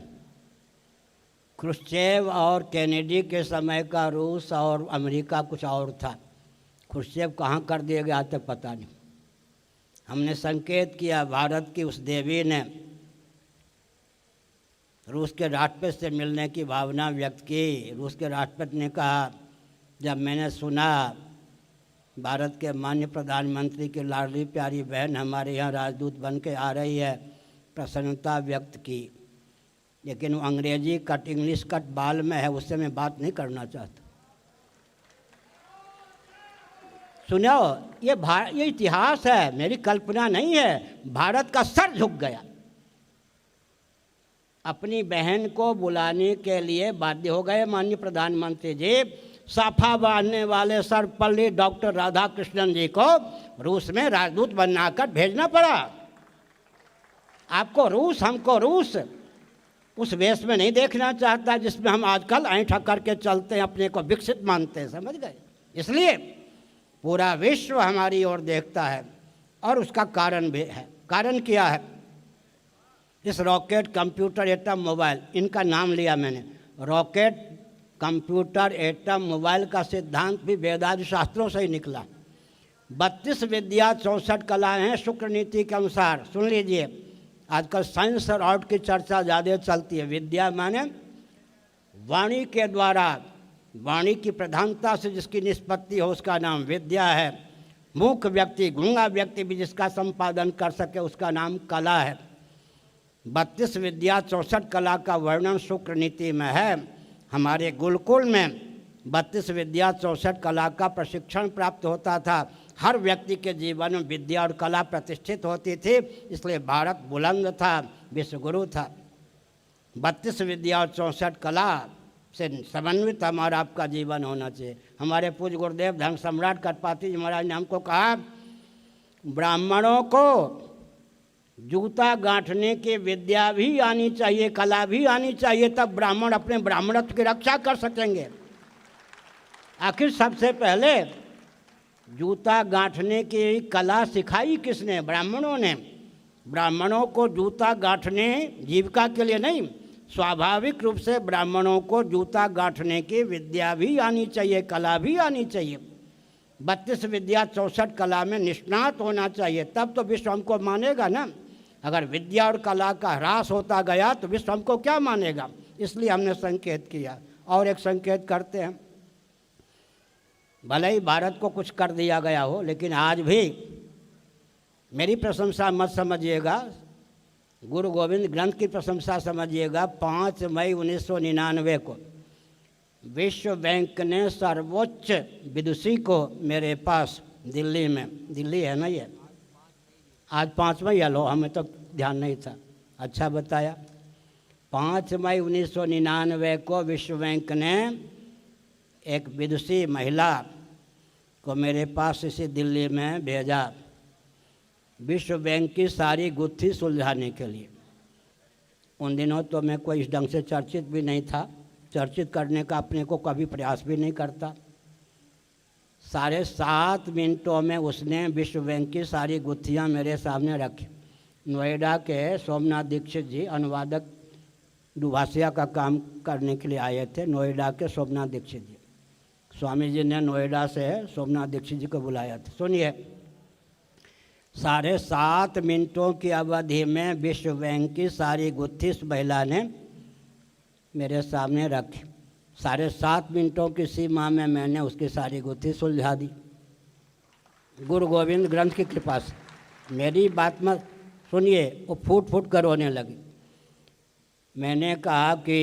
S4: क्रुश्चेव और कैनेडी के समय का रूस और अमेरिका कुछ और था। क्रुश्चेव कहाँ कर दिया गया आज तक पता नहीं। हमने संकेत किया, भारत की उस देवी ने रूस के राष्ट्रपति से मिलने की भावना व्यक्त की। रूस के राष्ट्रपति ने कहा, जब मैंने सुना भारत के माननीय प्रधानमंत्री की लाडली प्यारी बहन हमारे यहाँ राजदूत बन के आ रही है, प्रसन्नता व्यक्त की। लेकिन वो अंग्रेजी कट, इंग्लिश कट बाल में है, उससे मैं बात नहीं करना चाहता। सुनो, ये इतिहास है, मेरी कल्पना नहीं है। भारत का सर झुक गया। अपनी बहन को बुलाने के लिए बाध्य हो गए माननीय प्रधानमंत्री जी। साफा बांधने वाले सर्वपल्ली डॉक्टर राधाकृष्णन जी को रूस में राजदूत बनाकर भेजना पड़ा। आपको रूस, हमको रूस उस वेश में नहीं देखना चाहता जिसमें हम आजकल ऐंठा करके चलते हैं, अपने को विकसित मानते हैं, समझ गए? इसलिए पूरा विश्व हमारी ओर देखता है और उसका कारण भी है। कारण क्या है? इस रॉकेट, कंप्यूटर, एटम, मोबाइल, इनका नाम लिया मैंने। रॉकेट, कंप्यूटर, एटम, मोबाइल का सिद्धांत भी वेदादि शास्त्रों से ही निकला। 32 विद्या 64 कलाएँ हैं शुक्र नीति के अनुसार। सुन लीजिए, आजकल साइंस और आर्ट की चर्चा ज़्यादा चलती है। विद्या माने वाणी के द्वारा, वाणी की प्रधानता से जिसकी निष्पत्ति हो उसका नाम विद्या है। मूक व्यक्ति, गूंगा व्यक्ति भी जिसका संपादन कर सके उसका नाम कला है। 32 विद्या 64 कला का वर्णन शुक्र नीति में है। हमारे गुरुकुल में 32 विद्या 64 कला का प्रशिक्षण प्राप्त होता था। हर व्यक्ति के जीवन में विद्या और कला प्रतिष्ठित होती थी, इसलिए भारत बुलंद था, विश्वगुरु था। 32 विद्या और 64 कला से समन्वित हमारा आपका जीवन होना चाहिए। हमारे पूज्य गुरुदेव धर्म सम्राट कटपाती जी महाराज ने हमको कहा, ब्राह्मणों को जूता गांठने की विद्या भी आनी चाहिए, कला भी आनी चाहिए, तब ब्राह्मण अपने ब्राह्मणत्व की रक्षा कर सकेंगे। आखिर सबसे पहले जूता गांठने की कला सिखाई किसने? ब्राह्मणों ने। ब्राह्मणों को जूता गांठने जीविका के लिए नहीं, स्वाभाविक रूप से ब्राह्मणों को जूता गांठने की विद्या भी आनी चाहिए, कला भी आनी चाहिए। 32 विद्या 64 कला में निष्णात होना चाहिए, तब तो विश्व हमको मानेगा ना। अगर विद्या और कला का ह्रास होता गया तो विश्व हमको क्या मानेगा? इसलिए हमने संकेत किया। और एक संकेत करते हैं, भले ही भारत को कुछ कर दिया गया हो, लेकिन आज भी मेरी प्रशंसा मत समझिएगा, गुरु गोविंद ग्रंथ की प्रशंसा समझिएगा। 5 मई 1999 को विश्व बैंक ने सर्वोच्च विदुषी को मेरे पास दिल्ली में, दिल्ली है ना ये, आज 5 मई, लो हमें तो ध्यान नहीं था, अच्छा बताया। 5 मई 1999 को विश्व बैंक ने एक विदुषी महिला को मेरे पास इसी दिल्ली में भेजा, विश्व बैंक की सारी गुत्थी सुलझाने के लिए। उन दिनों तो मैं कोई इस ढंग से चर्चित भी नहीं था, चर्चित करने का अपने को कभी प्रयास भी नहीं करता। 7.5 मिनटों में उसने विश्व बैंक की सारी गुत्थियाँ मेरे सामने रखी। नोएडा के सोमनाथ दीक्षित जी, अनुवादक दुभाषिया का काम करने के लिए आए थे, नोएडा के सोमनाथ दीक्षित जी। स्वामी जी ने नोएडा से सोमनाथ दीक्षित जी को बुलाया था। सुनिए, 7.5 मिनटों की अवधि में विश्व बैंक की सारी गुत्थी इस महिला ने मेरे सामने रखी। 7.5 मिनटों की सीमा में मैंने उसकी सारी गुत्थी सुलझा दी, गुरु गोविंद ग्रंथ की कृपा से। मेरी बात मत सुनिए, वो फूट फूट कर रोने लगी। मैंने कहा कि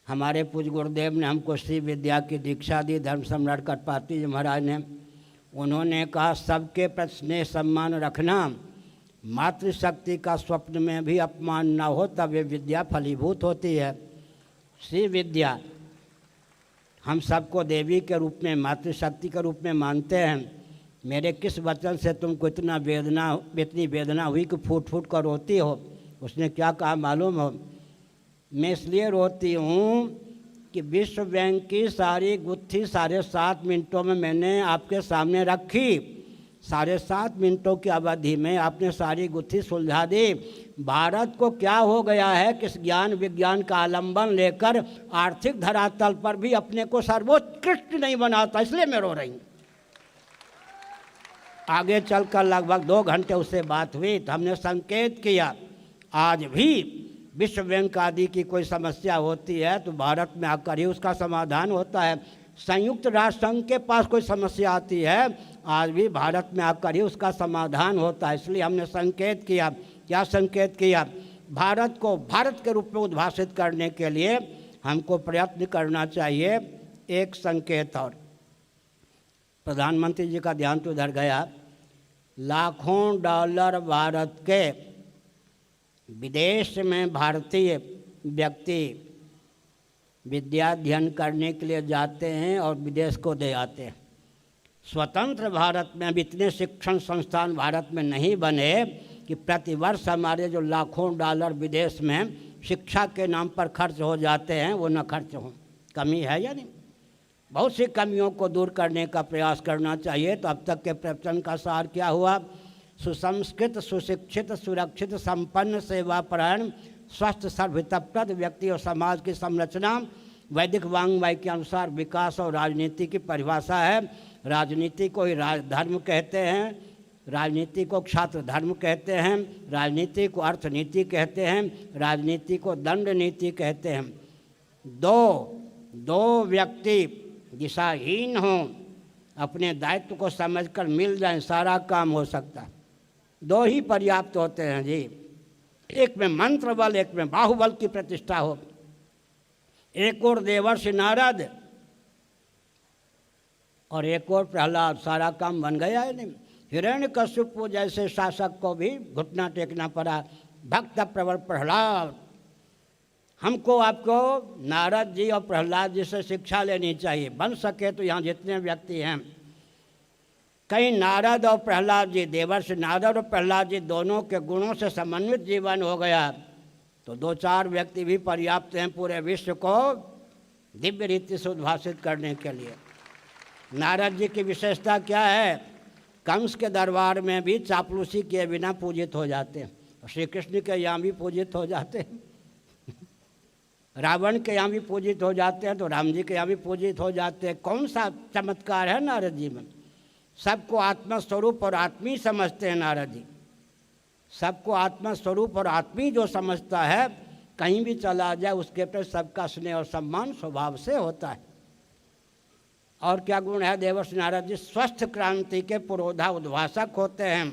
S4: हमारे पूज्य गुरुदेव ने हमको श्री विद्या की दीक्षा दी, धर्म सम्राट कटपाती जी महाराज ने। उन्होंने कहा सबके प्रति स्नेह सम्मान रखना, मातृशक्ति का स्वप्न में भी अपमान न हो, तब ये विद्या फलीभूत होती है। श्री विद्या हम सबको देवी के रूप में, मातृशक्ति के रूप में मानते हैं। मेरे किस वचन से तुमको इतनी वेदना हुई कि फूट फूट कर रोती हो? उसने क्या कहा मालूम हो? मैं इसलिए रोती हूँ कि विश्व बैंक की सारी गुत्थी 7.5 मिनटों में मैंने आपके सामने रखी। 7.5 मिनटों की अवधि में आपने सारी गुत्थी सुलझा दी। भारत को क्या हो गया है कि इस ज्ञान विज्ञान का आलंबन लेकर आर्थिक धरातल पर भी अपने को सर्वोत्कृष्ट नहीं बनाता, इसलिए मैं रो रही हूँ। आगे चलकर लगभग 2 घंटे उससे बात हुई तो हमने संकेत किया आज भी विश्व बैंक आदि की कोई समस्या होती है तो भारत में आकर ही उसका समाधान होता है। संयुक्त राष्ट्र संघ के पास कोई समस्या आती है, आज भी भारत में आकर ही उसका समाधान होता है। इसलिए हमने संकेत किया। क्या संकेत किया? भारत को भारत के रूप में उद्भाषित करने के लिए हमको प्रयत्न करना चाहिए। एक संकेत और, प्रधानमंत्री जी का ध्यान तो इधर गया, लाखों डॉलर भारत के विदेश में भारतीय व्यक्ति विद्या अध्ययन करने के लिए जाते हैं और विदेश को दे आते हैं। स्वतंत्र भारत में अब इतने शिक्षण संस्थान भारत में नहीं बने कि प्रतिवर्ष हमारे जो लाखों डॉलर विदेश में शिक्षा के नाम पर खर्च हो जाते हैं वो न खर्च हों। कमी है या नहीं? बहुत सी कमियों को दूर करने का प्रयास करना चाहिए। तो अब तक के प्रवचन का सार क्या हुआ? सुसंस्कृत, सुशिक्षित, सुरक्षित, संपन्न, सेवापरायण, स्वस्थ, सर्वहितप्रद व्यक्ति और समाज की संरचना वैदिक वांग्मय के अनुसार विकास और राजनीति की परिभाषा है। राजनीति को ही धर्म कहते हैं, राजनीति को क्षात्र धर्म कहते हैं, राजनीति को अर्थनीति कहते हैं, राजनीति को दंड नीति कहते हैं। दो व्यक्ति दिशाहीन हों, अपने दायित्व को समझकर मिल जाएं, सारा काम हो सकता है। 2 ही पर्याप्त होते हैं जी। एक में मंत्र बल, एक में बाहुबल की प्रतिष्ठा हो। एक और देवर्षि नारद और एक और प्रहलाद, सारा काम बन गया है नहीं? हिरण्यकश्यप जैसे शासक को भी घुटना टेकना पड़ा। भक्त प्रवर प्रहलाद, हमको आपको नारद जी और प्रहलाद जी से शिक्षा लेनी चाहिए। बन सके तो यहाँ जितने व्यक्ति हैं, कहीं नारद और प्रहलाद जी, देवर्षि नारद और प्रहलाद जी दोनों के गुणों से समन्वित जीवन हो गया तो 2-4 व्यक्ति भी पर्याप्त हैं पूरे विश्व को दिव्य रीति से उद्भाषित करने के लिए। नारद जी की विशेषता क्या है? कंस के दरबार में भी चापलूसी किए बिना पूजित हो जाते हैं, श्री कृष्ण के यहाँ भी पूजित हो जाते हैं, रावण के यहाँ भी पूजित हो जाते हैं, तो राम जी के यहाँ भी पूजित हो जाते हैं। कौन सा चमत्कार है नारद जी में? सबको आत्मा स्वरूप और आत्मी समझते हैं नारद जी। सबको आत्मा स्वरूप और आत्मी जो समझता है, कहीं भी चला जाए उसके प्रति सबका स्नेह और सम्मान स्वभाव से होता है। और क्या गुण है देवर्षि नारद जी? स्वस्थ क्रांति के पुरोधा उद्भाषक होते हैं।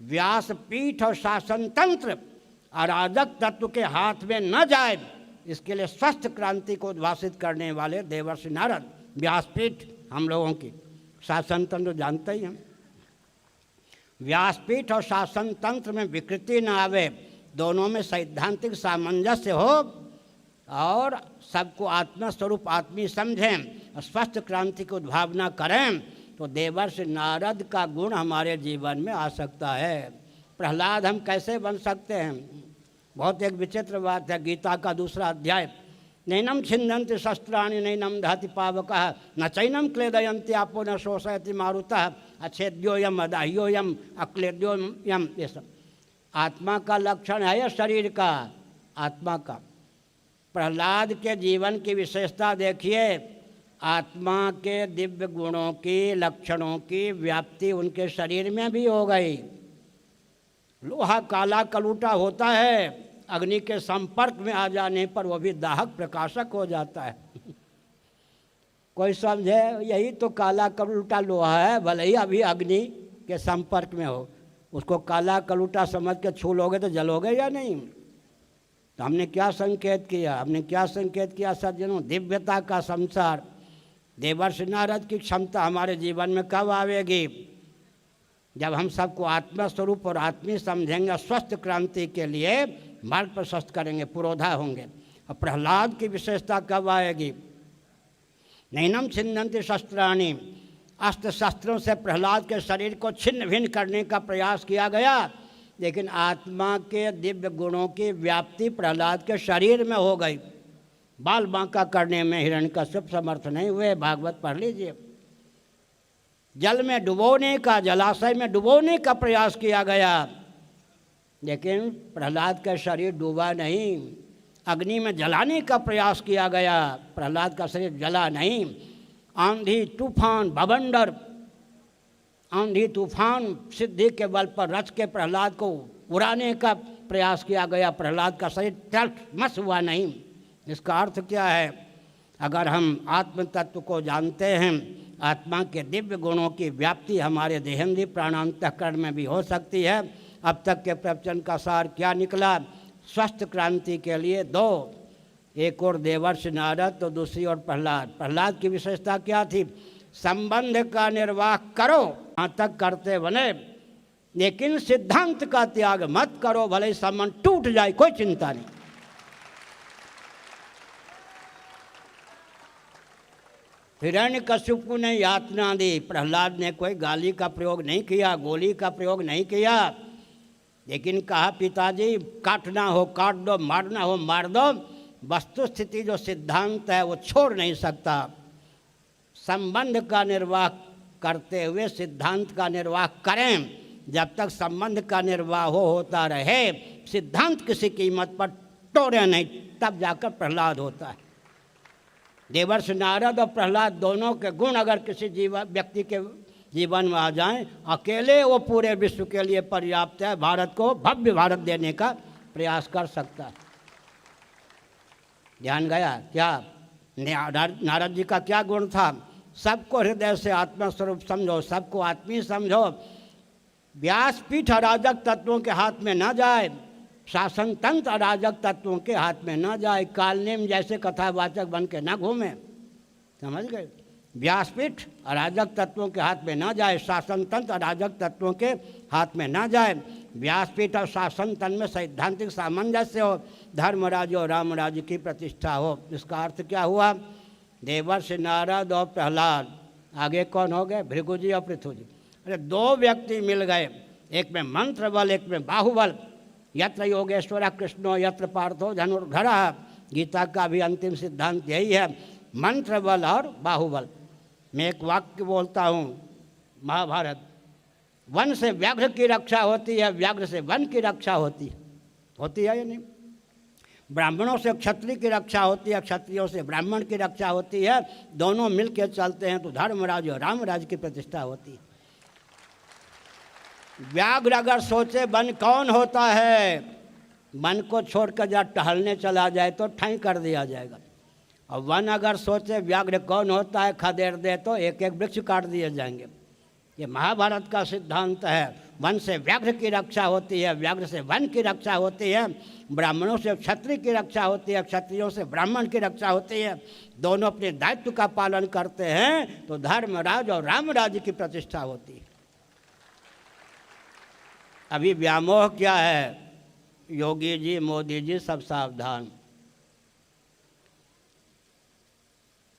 S4: व्यासपीठ और शासन तंत्र अराजक तत्व के हाथ में न जाए, इसके लिए स्वस्थ क्रांति को उद्भाषित करने वाले देवर्षि नारद। व्यासपीठ हम लोगों की, शासन तंत्र जानते ही हैं। व्यासपीठ और शासन तंत्र में विकृति न आवे, दोनों में सैद्धांतिक सामंजस्य हो और सबको आत्मा स्वरूप आत्मी समझें और स्वस्थ क्रांति की उद्भावना करें, तो देवर्षि नारद का गुण हमारे जीवन में आ सकता है। प्रहलाद हम कैसे बन सकते हैं? बहुत एक विचित्र बात है। गीता का 2 अध्याय, नैनम छिन्दन्ति शस्त्राणि नैनम दहति पावकः न चैनम क्लेदयन्ति आपो न शोषयति मारुतः अच्छेद्योयम अदाह्योयम अक्लेद्योयम। ये सब आत्मा का लक्षण है या शरीर का? आत्मा का। प्रहलाद के जीवन की विशेषता देखिए, आत्मा के दिव्य गुणों की, लक्षणों की व्याप्ति उनके शरीर में भी हो गई। लोहा काला कलूटा होता है, अग्नि के संपर्क में आ जाने पर वो भी दाहक प्रकाशक हो जाता है। कोई समझे यही तो काला कलूटा लोहा है, भले ही अभी अग्नि के संपर्क में हो, उसको काला कलूटा समझ के छू लोगे तो जलोगे या नहीं? तो हमने क्या संकेत किया? हमने क्या संकेत किया सज्जनों? दिव्यता का संसार, देवर्षि नारद की क्षमता हमारे जीवन में कब आवेगी? जब हम सबको आत्मा स्वरूप और आत्मी समझेंगे, स्वस्थ क्रांति के लिए मार्ग प्रशस्त करेंगे, पुरोधा होंगे। और प्रहलाद की विशेषता कब आएगी? नैनम छिन्नन्ति शस्त्राणि, अस्त्र शस्त्रों से प्रहलाद के शरीर को छिन्न भिन्न करने का प्रयास किया गया, लेकिन आत्मा के दिव्य गुणों की व्याप्ति प्रहलाद के शरीर में हो गई। बाल बांका करने में हिरण्यकश्यप समर्थ नहीं हुए, भागवत पढ़ लीजिए। जल में डुबोने का, जलाशय में डुबोने का प्रयास किया गया, लेकिन प्रहलाद का शरीर डूबा नहीं। अग्नि में जलाने का प्रयास किया गया, प्रहलाद का शरीर जला नहीं। आंधी तूफान भवंडर, आंधी तूफान सिद्धि के बल पर रच के प्रहलाद को उड़ाने का प्रयास किया गया, प्रहलाद का शरीर तलमस हुआ नहीं। इसका अर्थ क्या है? अगर हम आत्म तत्व को जानते हैं, आत्मा के दिव्य गुणों की व्याप्ति हमारे देहेंद्रीय प्राणांतःकरण में भी हो सकती है। अब तक के प्रवचन का सार क्या निकला? स्वस्थ क्रांति के लिए दो, एक और देवर्षि नारद तो दूसरी ओर प्रहलाद। प्रहलाद की विशेषता क्या थी? संबंध का निर्वाह करो, यहाँ तक करते बने, लेकिन सिद्धांत का त्याग मत करो, भले ही संबंध टूट जाए, कोई चिंता नहीं। हिरण्यकश्यप ने यातना दी, प्रहलाद ने कोई गाली का प्रयोग नहीं किया, गोली का प्रयोग नहीं किया, लेकिन कहा पिताजी काटना हो काट दो, मारना हो मार दो। वस्तु स्थिति जो सिद्धांत है वो छोड़ नहीं सकता। संबंध का निर्वाह करते हुए सिद्धांत का निर्वाह करें। जब तक संबंध का निर्वाह होता रहे, सिद्धांत किसी कीमत पर तोड़े नहीं, तब जाकर प्रहलाद होता है। देवर्षि नारद और प्रहलाद दोनों के गुण अगर किसी व्यक्ति के जीवन में आ जाएं, अकेले वो पूरे विश्व के लिए पर्याप्त है, भारत को भव्य भारत देने का प्रयास कर सकता है। ध्यान गया क्या? नारद जी का क्या गुण था? सबको हृदय से आत्मा स्वरूप समझो, सबको आत्मी समझो। व्यासपीठ अराजक तत्वों के हाथ में न जाए, शासन तंत्र अराजक तत्वों के हाथ में न जाए, कालनेम जैसे कथावाचक बन के न घूमे। समझ गए? व्यासपीठ अराजक तत्वों के हाथ में न जाए, शासन तंत्र अराजक तत्वों के हाथ में न जाए। व्यासपीठ और शासन तंत्र में सैद्धांतिक सामंजस्य हो, धर्मराज और रामराज की प्रतिष्ठा हो। इसका अर्थ क्या हुआ? देवर्षि नारद और प्रहलाद, आगे कौन हो गए? भृगु जी और पृथु जी। अरे दो व्यक्ति मिल गए, एक में मंत्र बल, एक में बाहुबल। यत्र योगेश्वर कृष्णो यत्र पार्थो धनुर्धरः, गीता का भी अंतिम सिद्धांत यही है, मंत्र बल और बाहुबल। मैं एक वाक्य बोलता हूँ, महाभारत, वन से व्याघ्र की रक्षा होती है, व्याघ्र से वन की रक्षा होती है या नहीं? ब्राह्मणों से क्षत्रिय की रक्षा होती है, क्षत्रियों से ब्राह्मण की रक्षा होती है। दोनों मिलकर चलते हैं तो धर्मराज और रामराज की प्रतिष्ठा होती है। व्याघ्र अगर सोचे वन कौन होता है, वन को छोड़कर जब टहलने चला जाए तो ठाई कर दिया जाएगा। और वन अगर सोचे व्याघ्र कौन होता है, खदेड़ दे तो एक एक वृक्ष काट दिए जाएंगे। ये महाभारत का सिद्धांत है। वन से व्याघ्र की रक्षा होती है, व्याघ्र से वन की रक्षा होती है, ब्राह्मणों से क्षत्रिय की रक्षा होती है, क्षत्रियों से ब्राह्मण की रक्षा होती है। दोनों अपने दायित्व का पालन करते हैं तो धर्मराज और रामराज की प्रतिष्ठा होती है। अभी व्यामोह क्या है? योगी जी, मोदी जी सब सावधान।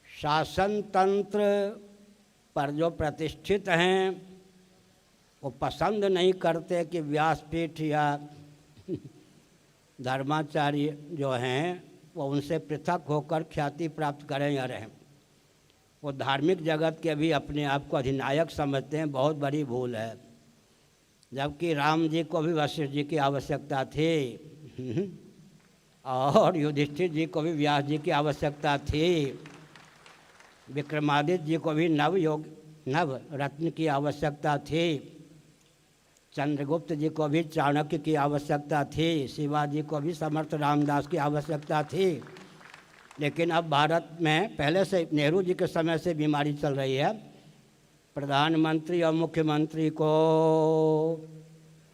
S4: शासन तंत्र पर जो प्रतिष्ठित हैं वो पसंद नहीं करते कि व्यासपीठ या धर्माचार्य जो हैं वो उनसे पृथक होकर ख्याति प्राप्त करें या रहें। वो धार्मिक जगत के भी अपने आप को अधिनायक समझते हैं, बहुत बड़ी भूल है। जबकि राम जी को भी वशिष्ठ जी की आवश्यकता थी और युधिष्ठिर जी को भी व्यास जी की आवश्यकता थी, विक्रमादित्य जी को भी नव रत्न की आवश्यकता थी, चंद्रगुप्त जी को भी चाणक्य की आवश्यकता थी, शिवाजी को भी समर्थ रामदास की आवश्यकता थी। लेकिन अब भारत में पहले से नेहरू जी के समय से बीमारी चल रही है। प्रधानमंत्री और मुख्यमंत्री को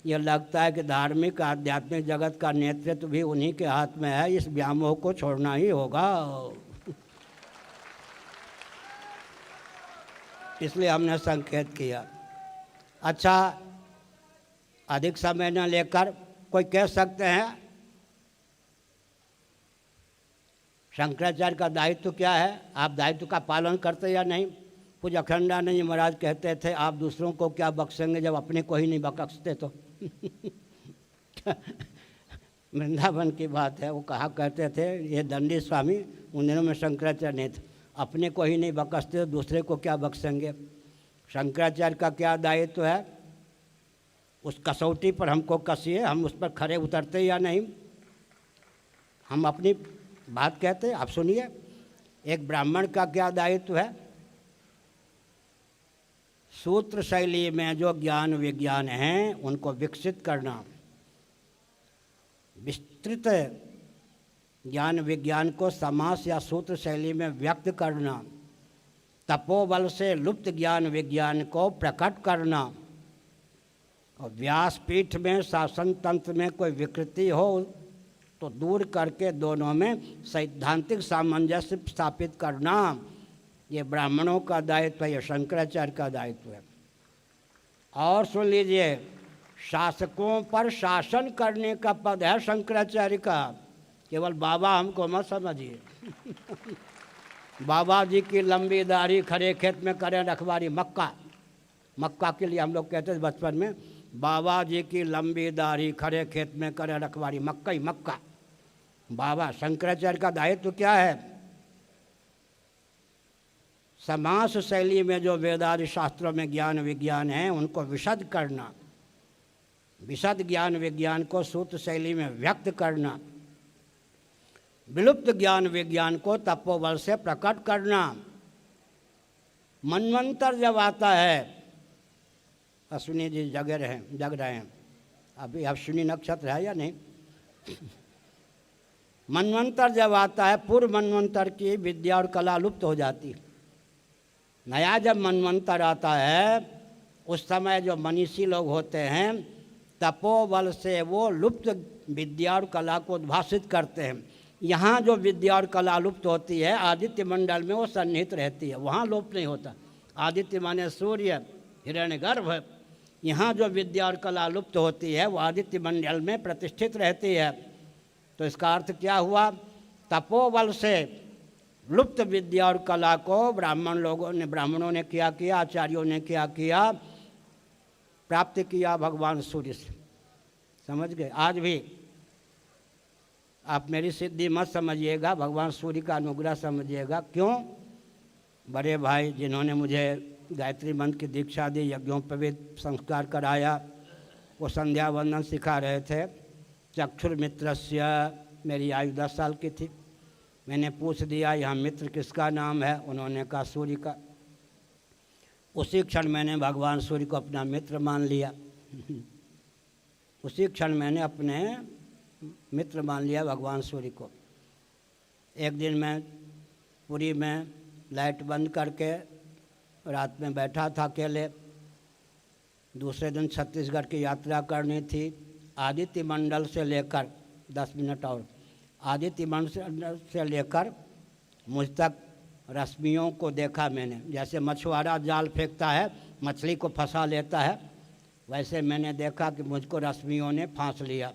S4: ये लगता है कि धार्मिक आध्यात्मिक जगत का नेतृत्व भी उन्हीं के हाथ में है, इस व्यामोह को छोड़ना ही होगा। इसलिए हमने संकेत किया। अच्छा, अधिक समय न लेकर कोई कह सकते हैं शंकराचार्य का दायित्व क्या है, आप दायित्व का पालन करते या नहीं? पूज्य अखंडानंद जी महाराज कहते थे आप दूसरों को क्या बख्शेंगे जब अपने को ही नहीं बख्शते तो। वृंदावन की बात है, वो कहा करते थे ये दंडी स्वामी, उन दिनों में शंकराचार्य नहीं थे, अपने को ही नहीं बख्शते तो दूसरे को क्या बख्शेंगे। शंकराचार्य का क्या दायित्व है, उस कसौटी पर हमको कसिए, हम उस पर खरे उतरते या नहीं, हम अपनी बात कहते। आप सुनिए, एक ब्राह्मण का क्या दायित्व है, सूत्र शैली में जो ज्ञान विज्ञान हैं उनको विकसित करना, विस्तृत ज्ञान विज्ञान को समास या सूत्र शैली में व्यक्त करना, तपोबल से लुप्त ज्ञान विज्ञान को प्रकट करना, और व्यासपीठ में शासन तंत्र में कोई विकृति हो तो दूर करके दोनों में सैद्धांतिक सामंजस्य स्थापित करना, ये ब्राह्मणों का दायित्व है, ये शंकराचार्य का दायित्व है। और सुन लीजिए, शासकों पर शासन करने का पद है शंकराचार्य का, केवल बाबा हमको मत समझिए। बाबा जी की लंबी दाढ़ी, खरे खेत में करें रखवारी, मक्का, मक्का के लिए हम लोग कहते थे बचपन में, बाबा जी की लंबी दाढ़ी, खरे खेत में करें रखवारी, मक्का ही मक्का। बाबा शंकराचार्य का दायित्व क्या है, समास शैली में जो वेदादि शास्त्रों में ज्ञान विज्ञान है उनको विशद करना, विशद ज्ञान विज्ञान को सूत्र शैली में व्यक्त करना, विलुप्त ज्ञान विज्ञान को तपोबल से प्रकट करना। मनवंतर जब आता है, अश्विनी जी जग रहे हैं, अभी अश्विनी नक्षत्र है या नहीं? मनवंतर जब आता है, पूर्व मनवंतर की विद्या और कला लुप्त हो जाती है। नया जब मनवंतर आता है, उस समय जो मनीषी लोग होते हैं तपोबल से वो लुप्त विद्या और कला को उद्भाषित करते हैं। यहाँ जो विद्या और कला लुप्त होती है, आदित्य मंडल में वो सन्निहित रहती है, वहाँ लुप्त नहीं होता। आदित्य माने सूर्य, हिरण्यगर्भ, यहाँ जो विद्या और कला लुप्त होती है वो आदित्य मंडल में प्रतिष्ठित रहती है। तो इसका अर्थ क्या हुआ, तपोबल से लुप्त विद्या और कला को ब्राह्मणों ने क्या किया, आचार्यों ने क्या किया, प्राप्त किया भगवान सूर्य से। समझ गए? आज भी आप मेरी सिद्धि मत समझिएगा, भगवान सूर्य का अनुग्रह समझिएगा। क्यों? बड़े भाई जिन्होंने मुझे गायत्री मंत्र की दीक्षा दी, यज्ञोपवीत संस्कार कराया, वो संध्या वंदन सिखा रहे थे। चक्षुर्मित्रस्य, मेरी आयु 10 साल की थी, मैंने पूछ दिया यहाँ मित्र किसका नाम है, उन्होंने कहा सूर्य का। उसी क्षण मैंने भगवान सूर्य को अपना मित्र मान लिया। उसी क्षण मैंने अपने मित्र मान लिया भगवान सूर्य को। एक दिन मैं पुरी में लाइट बंद करके रात में बैठा था अकेले। दूसरे दिन छत्तीसगढ़ की यात्रा करनी थी। आदित्य मंडल से लेकर 10 मिनट और, आदित्य मंडल से लेकर मुझ तक रश्मियों को देखा मैंने। जैसे मछुआरा जाल फेंकता है, मछली को फंसा लेता है, वैसे मैंने देखा कि मुझको रश्मियों ने फांस लिया।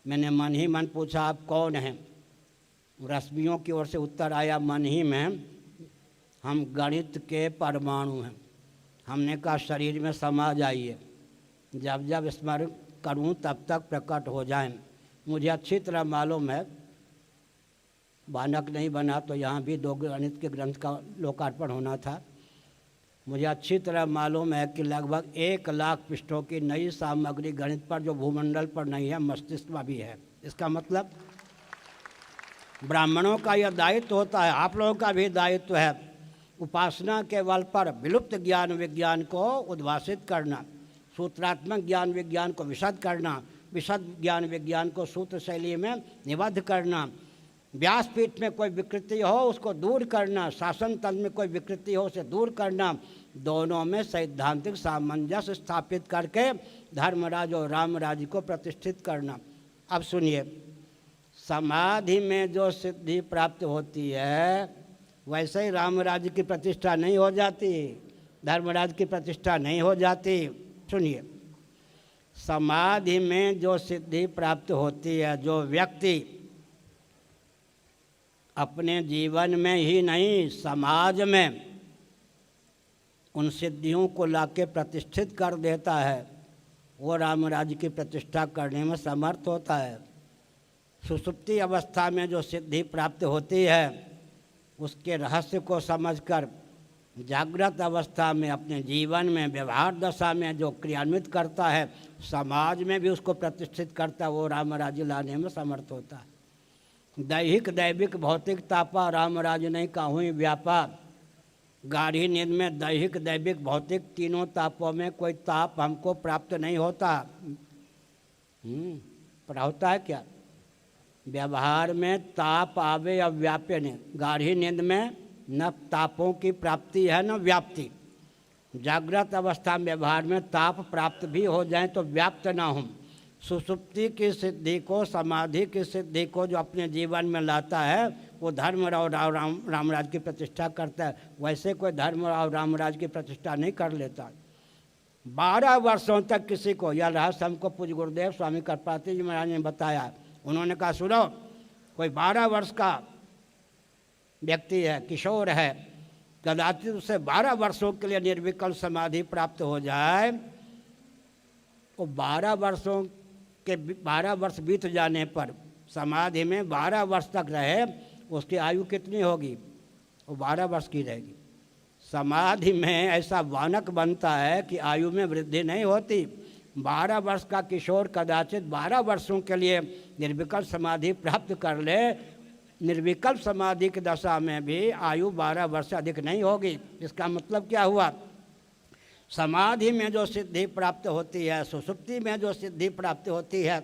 S4: मैंने मन ही मन पूछा आप कौन हैं? रश्मियों की ओर से उत्तर आया मन ही में, हम गणित के परमाणु हैं। हमने कहा शरीर में समा जाइए, जब जब स्मरण करूं तब तक प्रकट हो जाएं। मुझे अच्छी तरह मालूम है, बानक नहीं बना तो यहाँ भी 2 गणित के ग्रंथ का लोकार्पण होना था। मुझे अच्छी तरह मालूम है कि लगभग 1 लाख पृष्ठों की नई सामग्री गणित पर जो भूमंडल पर नहीं है, मस्तिष्क में भी है। इसका मतलब ब्राह्मणों का यह दायित्व होता है, आप लोगों का भी दायित्व है, उपासना के बल पर विलुप्त ज्ञान विज्ञान को उद्भाषित करना, सूत्रात्मक ज्ञान विज्ञान को विशद करना, विशद ज्ञान विज्ञान को सूत्र शैली में निबद्ध करना, व्यासपीठ में कोई विकृति हो उसको दूर करना, शासन तंत्र में कोई विकृति हो उसे दूर करना, दोनों में सैद्धांतिक सामंजस्य स्थापित करके धर्मराज और रामराज को प्रतिष्ठित करना। अब सुनिए, समाधि में जो सिद्धि प्राप्त होती है वैसे ही रामराज की प्रतिष्ठा नहीं हो जाती। धर्मराज की प्रतिष्ठा नहीं हो जाती। सुनिए, समाधि में जो सिद्धि प्राप्त होती है, जो व्यक्ति अपने जीवन में ही नहीं समाज में उन सिद्धियों को लाके प्रतिष्ठित कर देता है, वो रामराज की प्रतिष्ठा करने में समर्थ होता है। सुषुप्ति अवस्था में जो सिद्धि प्राप्त होती है उसके रहस्य को समझकर जागृत अवस्था में अपने जीवन में व्यवहार दशा में जो क्रियान्वित करता है, समाज में भी उसको प्रतिष्ठित करता है, वो रामराज लाने में समर्थ होता है। दैहिक दैविक भौतिक तापा रामराज नहीं काहुँ व्यापा। गाढ़ी नींद में दैहिक दैविक भौतिक तीनों तापों में कोई ताप हमको प्राप्त नहीं होता। पर होता है क्या? व्यवहार में ताप आवे अब व्याप्य नहीं। गाढ़ी नींद में न तापों की प्राप्ति है न व्याप्ति। जागृत अवस्था में व्यवहार में ताप प्राप्त भी हो जाए तो व्याप्त ना हो। सुषुप्ति की सिद्धि को, समाधि की सिद्धि को जो अपने जीवन में लाता है वो धर्मराव रामराज की प्रतिष्ठा करता है। वैसे कोई धर्मराव रामराज की प्रतिष्ठा नहीं कर लेता। 12 वर्षों तक किसी को, यह रहस्य हमको पूज्य गुरुदेव स्वामी कृपाती जी महाराज ने बताया। उन्होंने कहा सुनो, कोई 12 वर्ष का व्यक्ति है, किशोर है, कदाचित उसे 12 वर्षों के लिए निर्विकल्प समाधि प्राप्त हो जाए, वो 12 वर्ष बीत जाने पर समाधि में 12 वर्ष तक रहे, उसकी आयु कितनी होगी? वो 12 वर्ष की रहेगी। समाधि में ऐसा वानक बनता है कि आयु में वृद्धि नहीं होती। 12 वर्ष का किशोर कदाचित 12 वर्षों के लिए निर्विकल्प समाधि प्राप्त कर ले, निर्विकल्प समाधि की दशा में भी आयु 12 वर्ष से अधिक नहीं होगी। इसका मतलब क्या हुआ? समाधि में जो सिद्धि प्राप्त होती है, सुषुप्ति में जो सिद्धि प्राप्त होती है,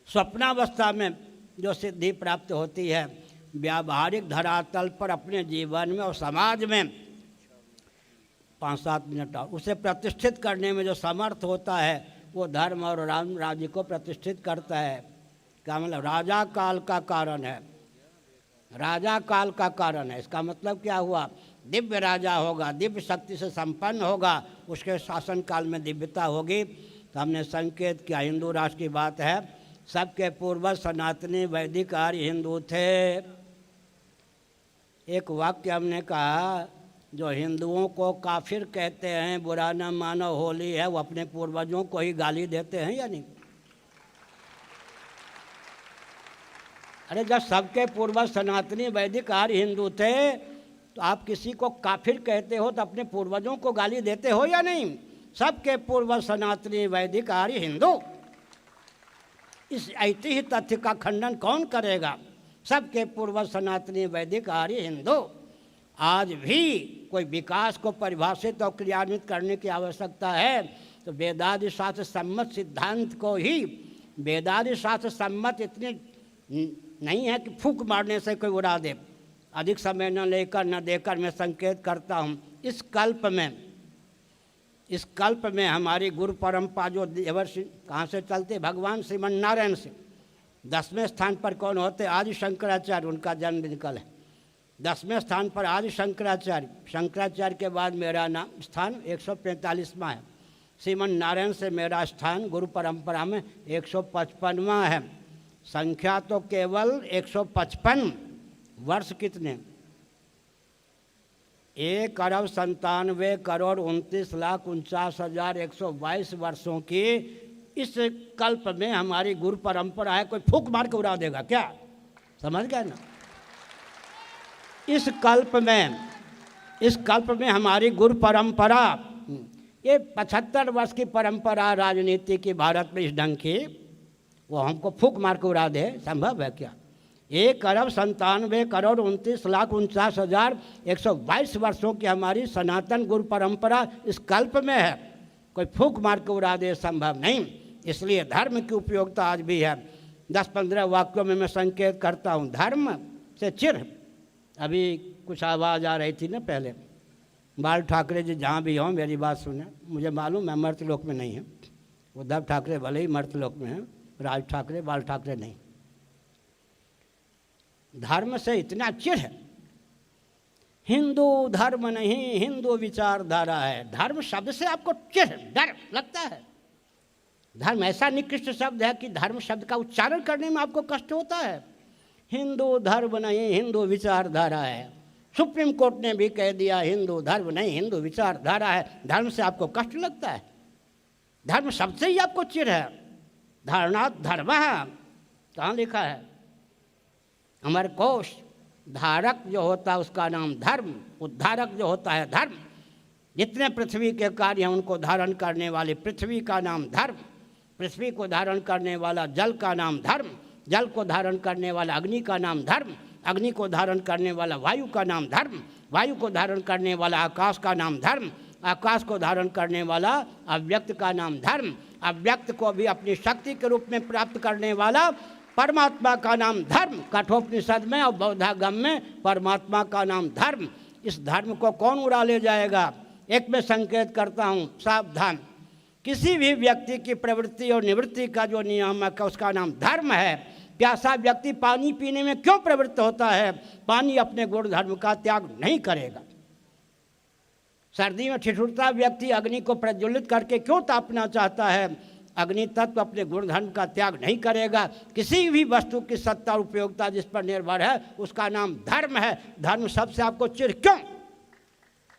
S4: स्वप्नावस्था में जो सिद्धि प्राप्त होती है, व्यावहारिक धरातल पर अपने जीवन में और समाज में 5-7 मिनट और उसे प्रतिष्ठित करने में जो समर्थ होता है, वो धर्म और राम राज्य को प्रतिष्ठित करता है। क्या मतलब? राजा काल का कारण है, राजा काल का कारण है। इसका मतलब क्या हुआ? दिव्य राजा होगा, दिव्य शक्ति से संपन्न होगा, उसके शासन काल में दिव्यता होगी। तो हमने संकेत किया, हिंदू राष्ट्र की बात है, सबके पूर्वज सनातनी वैदिक आर्य हिंदू थे। एक वाक्य हमने कहा, जो हिंदुओं को काफिर कहते हैं, बुरा न मानो होली है, वो अपने पूर्वजों को ही गाली देते हैं या नहीं? अरे जब सबके पूर्वज सनातनी वैदिक आर्य हिंदू थे तो आप किसी को काफिर कहते हो तो अपने पूर्वजों को गाली देते हो या नहीं? सबके पूर्वज सनातनी वैदिक आर्य हिंदू। इस ऐतिहासिक तथ्य का खंडन कौन करेगा? सबके पूर्वज सनातनी वैदिक आर्य हिंदू। आज भी कोई विकास को परिभाषित और क्रियान्वित करने की आवश्यकता है तो वेदादि शास्त्र सम्मत सिद्धांत को ही, वेदादि शास्त्र सम्मत इतने नहीं है कि फूंक मारने से कोई उड़ा दे। अधिक समय न लेकर न देकर मैं संकेत करता हूँ, इस कल्प में हमारी गुरु परंपरा जो देवर्षि कहाँ से चलते? भगवान श्रीमन नारायण से। 10वें स्थान पर कौन होते? आदि शंकराचार्य, उनका जन्मदिन कल है। 10वें स्थान पर आदि शंकराचार्य। शंकराचार्य के बाद मेरा स्थान 145वां है। श्रीमन नारायण से मेरा स्थान गुरु परंपरा में 155वां है। संख्या तो केवल 155, वर्ष कितने? 1,97,29,49,122 वर्षों की इस कल्प में हमारी गुरु परंपरा है। कोई फूंक मार के उड़ा देगा क्या? समझ गए ना? इस कल्प में हमारी गुरु परंपरा, ये 75 वर्ष की परंपरा राजनीति की भारत में इस ढंग की, वो हमको फूंक मार के उड़ा दे, संभव है क्या? 1,97,29,49,122 वर्षों की हमारी सनातन गुरु परंपरा इस कल्प में है। कोई फूंक मार के उड़ा दे, संभव नहीं। इसलिए धर्म की उपयोगिता आज भी है। 10-15 वाक्यों में मैं संकेत करता हूँ। धर्म से चिर, अभी कुछ आवाज़ आ रही थी ना पहले, बाल ठाकरे जी जहाँ भी हों मेरी बात सुने। मुझे मालूम है मर्तलोक में नहीं है, उद्धव ठाकरे भले ही मर्तलोक में है, राज ठाकरे बाल ठाकरे नहीं। धर्म से इतना चिढ़ है हिंदू धर्म नहीं, हिंदू विचारधारा है। धर्म शब्द से आपको चिढ़ डर लगता है। धर्म ऐसा निकृष्ट शब्द है कि धर्म शब्द का उच्चारण करने में आपको कष्ट होता है। हिंदू धर्म नहीं, हिंदू विचारधारा है। सुप्रीम कोर्ट ने भी कह दिया हिंदू धर्म नहीं, हिंदू विचारधारा है। धर्म से आपको कष्ट लगता है। धर्म शब्द से ही आपको चिढ़ है। धारणात् धर्म है, कहाँ लिखा है? अमर कोश। धारक जो होता है उसका नाम धर्म, उद्धारक जो होता है धर्म। जितने पृथ्वी के कार्य हैं उनको धारण करने वाले पृथ्वी का नाम धर्म, पृथ्वी को धारण करने वाला जल का नाम धर्म, जल को धारण करने वाला अग्नि का नाम धर्म, अग्नि को धारण करने वाला वायु का नाम धर्म, वायु को धारण करने वाला आकाश का नाम धर्म, आकाश को धारण करने वाला अव्यक्त का नाम धर्म, अव्यक्त को भी अपनी शक्ति के रूप में प्राप्त करने वाला परमात्मा का नाम धर्म। कठोपनिषद में और बौद्धागम में परमात्मा का नाम धर्म। इस धर्म को कौन उड़ा ले जाएगा? एक मैं संकेत करता हूँ, सावधान। किसी भी व्यक्ति की प्रवृत्ति और निवृत्ति का जो नियामक है उसका नाम धर्म है। प्यासा व्यक्ति पानी पीने में क्यों प्रवृत्त होता है? पानी अपने गुण धर्म का त्याग नहीं करेगा। सर्दी में ठिठुरता व्यक्ति अग्नि को प्रज्वलित करके क्यों तापना चाहता है? अग्नि तत्व अपने गुण धर्म का त्याग नहीं करेगा। किसी भी वस्तु की सत्ता और उपयोगिता जिस पर निर्भर है उसका नाम धर्म है। धर्म शब्द से आपको चिढ़ क्यों?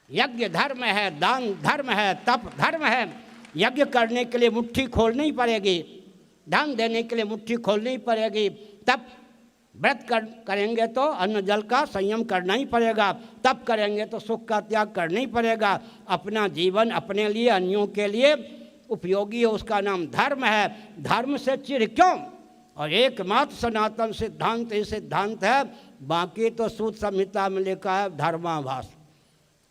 S4: यज्ञ धर्म है, दान धर्म है, तप धर्म है। यज्ञ करने के लिए मुट्ठी खोलनी पड़ेगी, दान देने के लिए मुट्ठी खोलनी पड़ेगी, तप व्रत करेंगे तो अन्न जल का संयम करना ही पड़ेगा, तप करेंगे तो सुख का त्याग करना ही पड़ेगा। अपना जीवन अपने लिए अन्यों के लिए उपयोगी है, उसका नाम धर्म है। धर्म से चिढ़ क्यों? और एकमात्र सनातन सिद्धांत ही सिद्धांत है। बाकी तो सूत्र संहिता में लिखा है धर्माभास।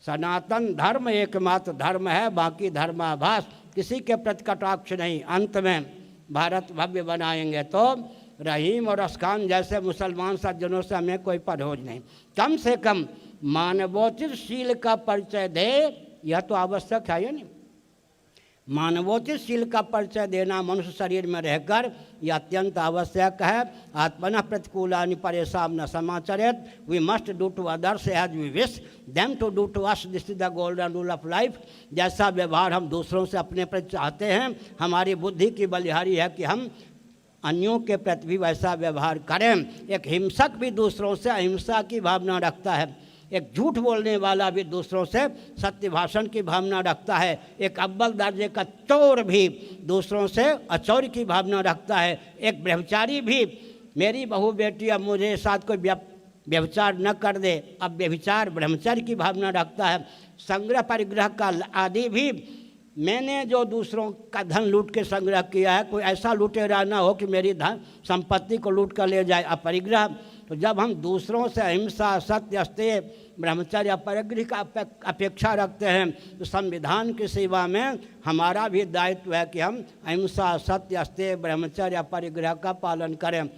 S4: सनातन धर्म एकमात्र धर्म है, बाकी धर्माभास। किसी के प्रति कटाक्ष नहीं। अंत में भारत भव्य बनाएंगे तो रहीम और असखान जैसे मुसलमान सज्जनों से हमें कोई परहेज नहीं। कम से कम मानवोचित शील का परिचय दे, यह तो आवश्यक है या नहीं? मानवोचित शील का परिचय देना मनुष्य शरीर में रहकर यह अत्यंत आवश्यक है। आत्मनः प्रतिकूलानि परेषां न समाचरेत्। We must do to others as we wish them to do to us. This is the golden rule of life. जैसा व्यवहार हम दूसरों से अपने प्रति चाहते हैं, हमारी बुद्धि की बलिहारी है कि हम अन्यों के प्रति भी वैसा व्यवहार करें। एक हिंसक भी दूसरों से अहिंसा की भावना रखता है। एक झूठ बोलने वाला भी दूसरों से सत्य भाषण की भावना रखता है। एक अव्वल दर्जे का चोर भी दूसरों से अचौर्य की भावना रखता है। एक व्यभिचारी भी, मेरी बहू बेटी अब मुझे साथ कोई व्यभिचार न कर दे, अब व्यभिचार ब्रह्मचर्य की भावना रखता है। संग्रह परिग्रह का आदि भी, मैंने जो दूसरों का धन लूट के संग्रह किया है, कोई ऐसा लुटेरा ना हो कि मेरी धन संपत्ति को लूट कर ले जाए। अपरिग्रह, तो जब हम दूसरों से अहिंसा, सत्य, अस्तेय, ब्रह्मचर्य, अपरिग्रह का अपेक्षा रखते हैं तो संविधान की सेवा में हमारा भी दायित्व है कि हम अहिंसा, सत्य, अस्तेय, ब्रह्मचर्य, अपरिग्रह का पालन करें।